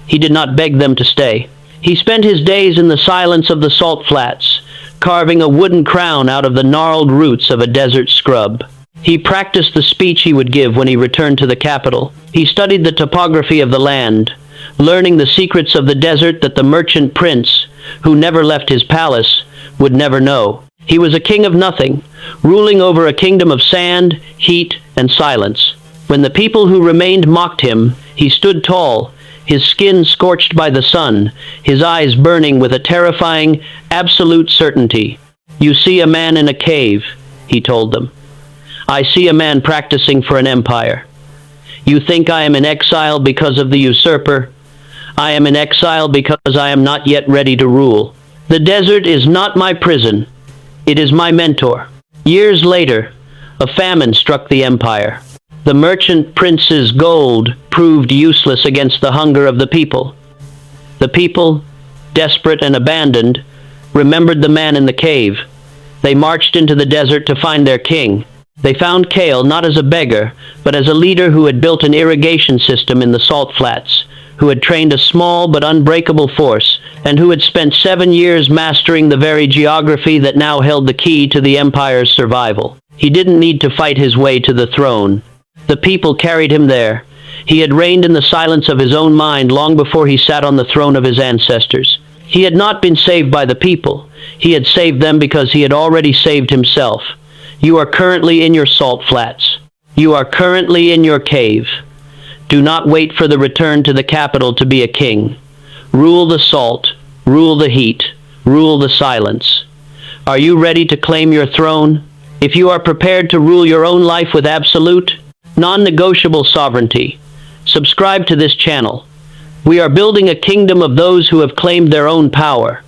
He did not beg them to stay. He spent his days in the silence of the salt flats, carving a wooden crown out of the gnarled roots of a desert scrub. He practiced the speech he would give when he returned to the capital. He studied the topography of the land, learning the secrets of the desert that the merchant prince, who never left his palace, would never know. He was a king of nothing, ruling over a kingdom of sand, heat, and silence. When the people who remained mocked him, he stood tall, his skin scorched by the sun, his eyes burning with a terrifying, absolute certainty. "You see a man in a cave," he told them. "I see a man practicing for an empire. You think I am in exile because of the usurper? I am in exile because I am not yet ready to rule. The desert is not my prison. It is my mentor." Years later, a famine struck the empire. The merchant prince's gold proved useless against the hunger of the people. The people, desperate and abandoned, remembered the man in the cave. They marched into the desert to find their king. They found Kale not as a beggar, but as a leader who had built an irrigation system in the salt flats, who had trained a small but unbreakable force, and who had spent 7 years mastering the very geography that now held the key to the empire's survival. He didn't need to fight his way to the throne. The people carried him there. He had reigned in the silence of his own mind long before he sat on the throne of his ancestors. He had not been saved by the people. He had saved them because he had already saved himself. You are currently in your salt flats. You are currently in your cave. Do not wait for the return to the capital to be a king. Rule the salt, rule the heat, rule the silence. Are you ready to claim your throne? If you are prepared to rule your own life with absolute, non-negotiable sovereignty, subscribe to this channel. We are building a kingdom of those who have claimed their own power.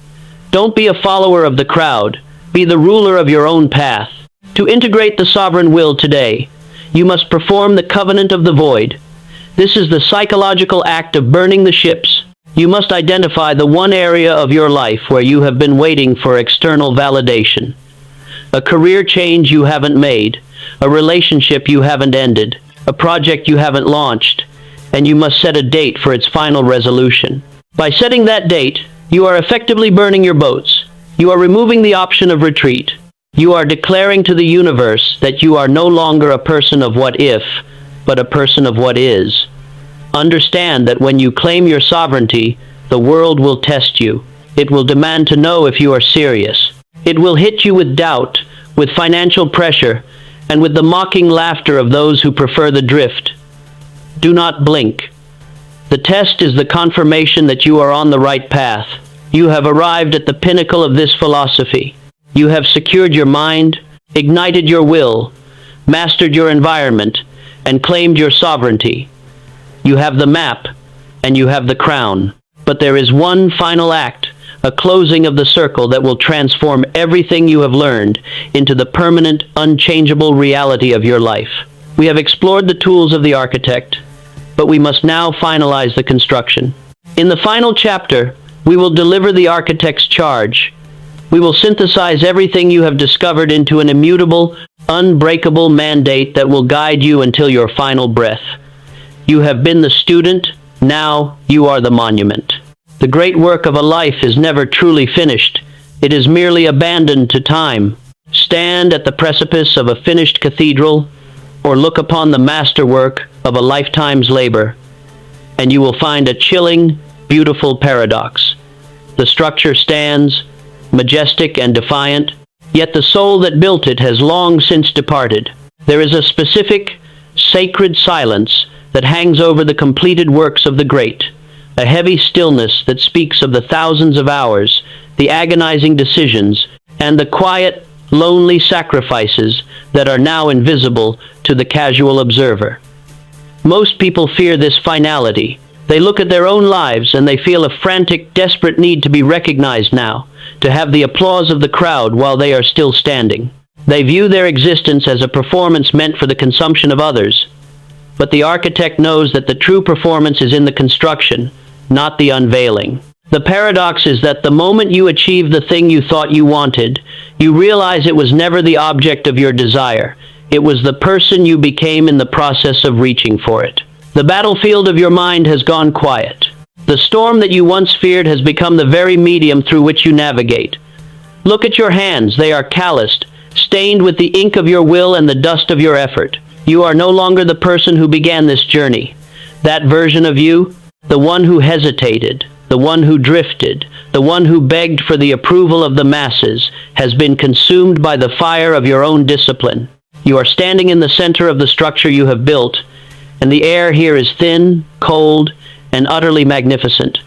Don't be a follower of the crowd. Be the ruler of your own path. To integrate the sovereign will today, you must perform the covenant of the void. This is the psychological act of burning the ships. You must identify the one area of your life where you have been waiting for external validation. A career change you haven't made, a relationship you haven't ended, a project you haven't launched, and you must set a date for its final resolution. By setting that date, you are effectively burning your boats. You are removing the option of retreat. You are declaring to the universe that you are no longer a person of what if, but a person of what is. Understand that when you claim your sovereignty, the world will test you. It will demand to know if you are serious. It will hit you with doubt, with financial pressure, and with the mocking laughter of those who prefer the drift. Do not blink. The test is the confirmation that you are on the right path. You have arrived at the pinnacle of this philosophy. You have secured your mind, ignited your will, mastered your environment, and claimed your sovereignty. You have the map, and you have the crown. But there is one final act, a closing of the circle that will transform everything you have learned into the permanent, unchangeable reality of your life. We have explored the tools of the architect, but we must now finalize the construction. In the final chapter, we will deliver the architect's charge. We will synthesize everything you have discovered into an immutable, unbreakable mandate that will guide you until your final breath. You have been the student, now you are the monument. The great work of a life is never truly finished. It is merely abandoned to time. Stand at the precipice of a finished cathedral, or look upon the masterwork of a lifetime's labor, and you will find a chilling, beautiful paradox. The structure stands, majestic and defiant, yet the soul that built it has long since departed. There is a specific, sacred silence that hangs over the completed works of the great, a heavy stillness that speaks of the thousands of hours, the agonizing decisions, and the quiet, lonely sacrifices that are now invisible to the casual observer. Most people fear this finality. They look at their own lives and they feel a frantic, desperate need to be recognized now, to have the applause of the crowd while they are still standing. They view their existence as a performance meant for the consumption of others. But the architect knows that the true performance is in the construction, not the unveiling. The paradox is that the moment you achieve the thing you thought you wanted, you realize it was never the object of your desire. It was the person you became in the process of reaching for it. The battlefield of your mind has gone quiet. The storm that you once feared has become the very medium through which you navigate. Look at your hands. They are calloused, stained with the ink of your will and the dust of your effort. You are no longer the person who began this journey. That version of you, the one who hesitated, the one who drifted, the one who begged for the approval of the masses, has been consumed by the fire of your own discipline. You are standing in the center of the structure you have built, and the air here is thin, cold, and utterly magnificent.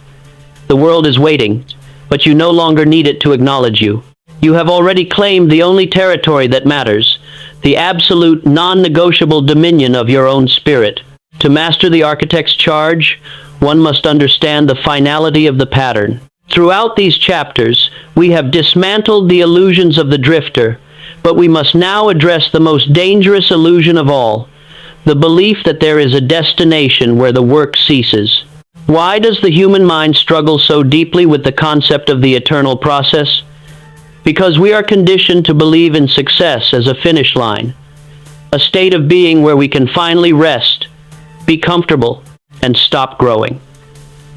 The world is waiting, but you no longer need it to acknowledge you. You have already claimed the only territory that matters, the absolute, non-negotiable dominion of your own spirit. To master the architect's charge, one must understand the finality of the pattern. Throughout these chapters, we have dismantled the illusions of the drifter, but we must now address the most dangerous illusion of all, the belief that there is a destination where the work ceases. Why does the human mind struggle so deeply with the concept of the eternal process? Because we are conditioned to believe in success as a finish line, a state of being where we can finally rest, be comfortable, and stop growing.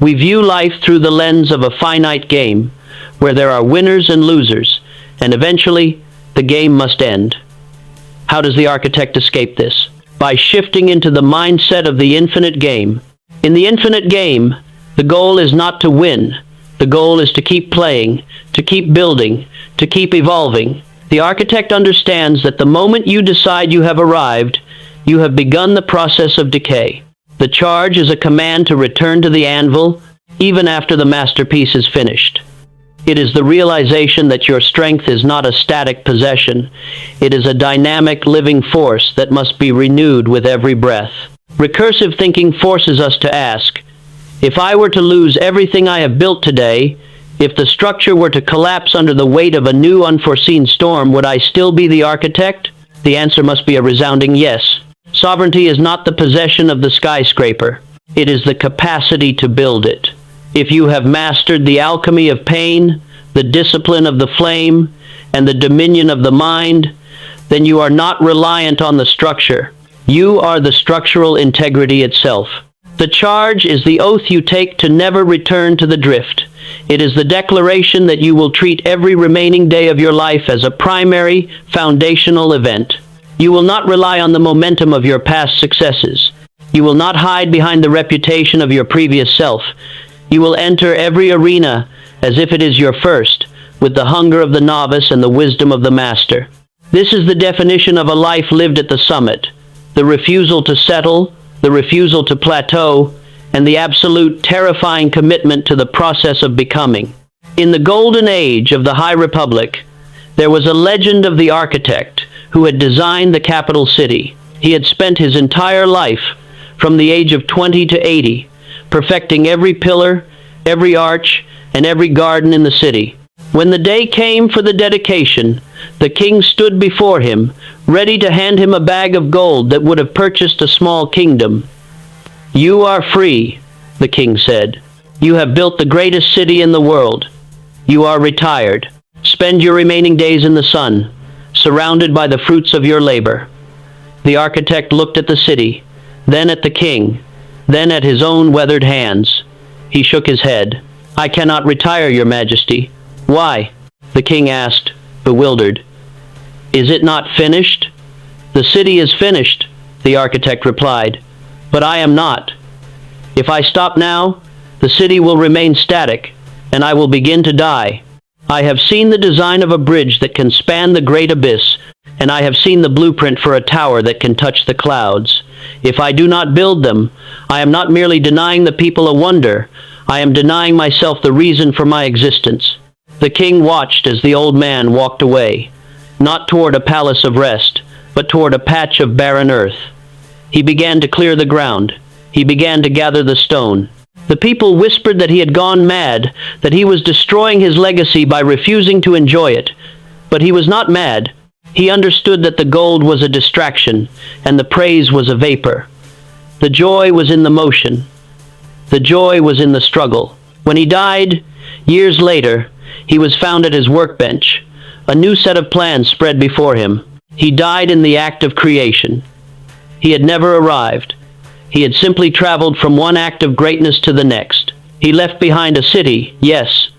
We view life through the lens of a finite game, where there are winners and losers, and eventually, the game must end. How does the architect escape this? By shifting into the mindset of the infinite game. In the infinite game, the goal is not to win. The goal is to keep playing, to keep building, to keep evolving. The architect understands that the moment you decide you have arrived, you have begun the process of decay. The charge is a command to return to the anvil, even after the masterpiece is finished. It is the realization that your strength is not a static possession. It is a dynamic, living force that must be renewed with every breath. Recursive thinking forces us to ask, if I were to lose everything I have built today, if the structure were to collapse under the weight of a new unforeseen storm, would I still be the architect? The answer must be a resounding yes. Sovereignty is not the possession of the skyscraper. It is the capacity to build it. If you have mastered the alchemy of pain, the discipline of the flame, and the dominion of the mind, then you are not reliant on the structure. You are the structural integrity itself. The charge is the oath you take to never return to the drift. It is the declaration that you will treat every remaining day of your life as a primary, foundational event. You will not rely on the momentum of your past successes. You will not hide behind the reputation of your previous self. You will enter every arena as if it is your first, with the hunger of the novice and the wisdom of the master. This is the definition of a life lived at the summit: the refusal to settle, the refusal to plateau, and the absolute terrifying commitment to the process of becoming. In the golden age of the High Republic, there was a legend of the architect who had designed the capital city. He had spent his entire life, from the age of 20 to 80, perfecting every pillar, every arch, and every garden in the city. When the day came for the dedication, the king stood before him, ready to hand him a bag of gold that would have purchased a small kingdom. "You are free," the king said. "You have built the greatest city in the world. You are retired. Spend your remaining days in the sun, surrounded by the fruits of your labor." The architect looked at the city, then at the king, then at his own weathered hands. He shook his head. "I cannot retire, Your Majesty." "Why?" the king asked, bewildered. "Is it not finished?" "The city is finished," the architect replied, "but I am not. If I stop now, the city will remain static, and I will begin to die. I have seen the design of a bridge that can span the great abyss, and I have seen the blueprint for a tower that can touch the clouds. If I do not build them, I am not merely denying the people a wonder, I am denying myself the reason for my existence." The king watched as the old man walked away, not toward a palace of rest, but toward a patch of barren earth. He began to clear the ground. He began to gather the stone. The people whispered that he had gone mad, that he was destroying his legacy by refusing to enjoy it. But he was not mad. He understood that the gold was a distraction, and the praise was a vapor. The joy was in the motion. The joy was in the struggle. When he died, years later, he was found at his workbench. A new set of plans spread before him. He died in the act of creation. He had never arrived. He had simply traveled from one act of greatness to the next. He left behind a city, yes,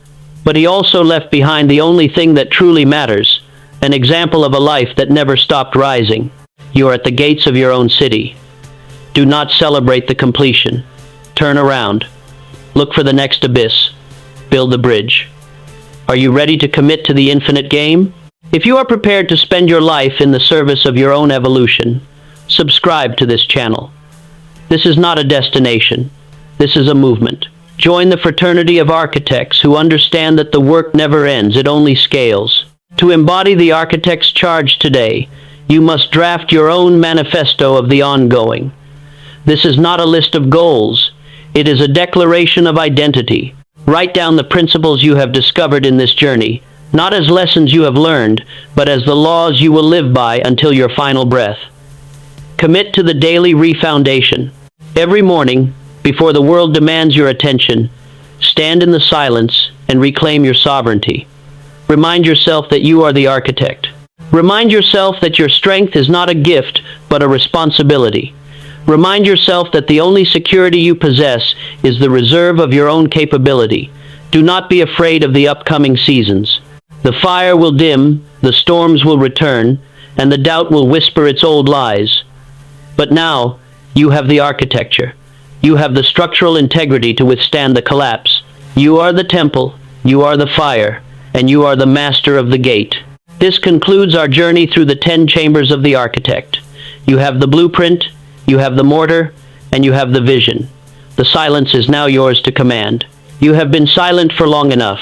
but he also left behind the only thing that truly matters, an example of a life that never stopped rising. You are at the gates of your own city. Do not celebrate the completion. Turn around. Look for the next abyss. Build the bridge. Are you ready to commit to the infinite game? If you are prepared to spend your life in the service of your own evolution, subscribe to this channel. This is not a destination. This is a movement. Join the fraternity of architects who understand that the work never ends, it only scales. To embody the architect's charge today, you must draft your own manifesto of the ongoing. This is not a list of goals. It is a declaration of identity. Write down the principles you have discovered in this journey, not as lessons you have learned, but as the laws you will live by until your final breath. Commit to the daily refoundation. Every morning, before the world demands your attention, stand in the silence and reclaim your sovereignty. Remind yourself that you are the architect. Remind yourself that your strength is not a gift, but a responsibility. Remind yourself that the only security you possess is the reserve of your own capability. Do not be afraid of the upcoming seasons. The fire will dim, the storms will return, and the doubt will whisper its old lies. But now, you have the architecture. You have the structural integrity to withstand the collapse. You are the temple, you are the fire, and you are the master of the gate. This concludes our journey through the 10 chambers of the architect. You have the blueprint, you have the mortar, and you have the vision. The silence is now yours to command. You have been silent for long enough.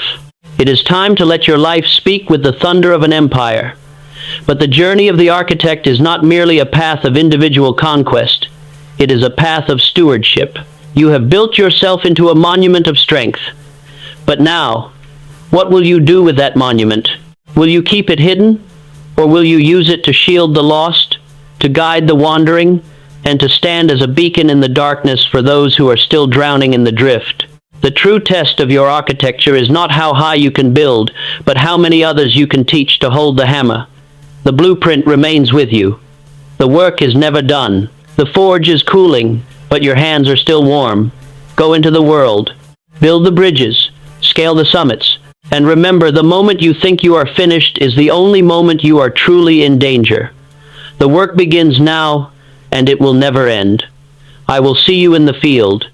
It is time to let your life speak with the thunder of an empire. But the journey of the architect is not merely a path of individual conquest. It is a path of stewardship. You have built yourself into a monument of strength. But now, what will you do with that monument? Will you keep it hidden? Or will you use it to shield the lost, to guide the wandering, and to stand as a beacon in the darkness for those who are still drowning in the drift? The true test of your architecture is not how high you can build, but how many others you can teach to hold the hammer. The blueprint remains with you. The work is never done. The forge is cooling, but your hands are still warm. Go into the world. Build the bridges. Scale the summits. And remember, the moment you think you are finished is the only moment you are truly in danger. The work begins now, and it will never end. I will see you in the field.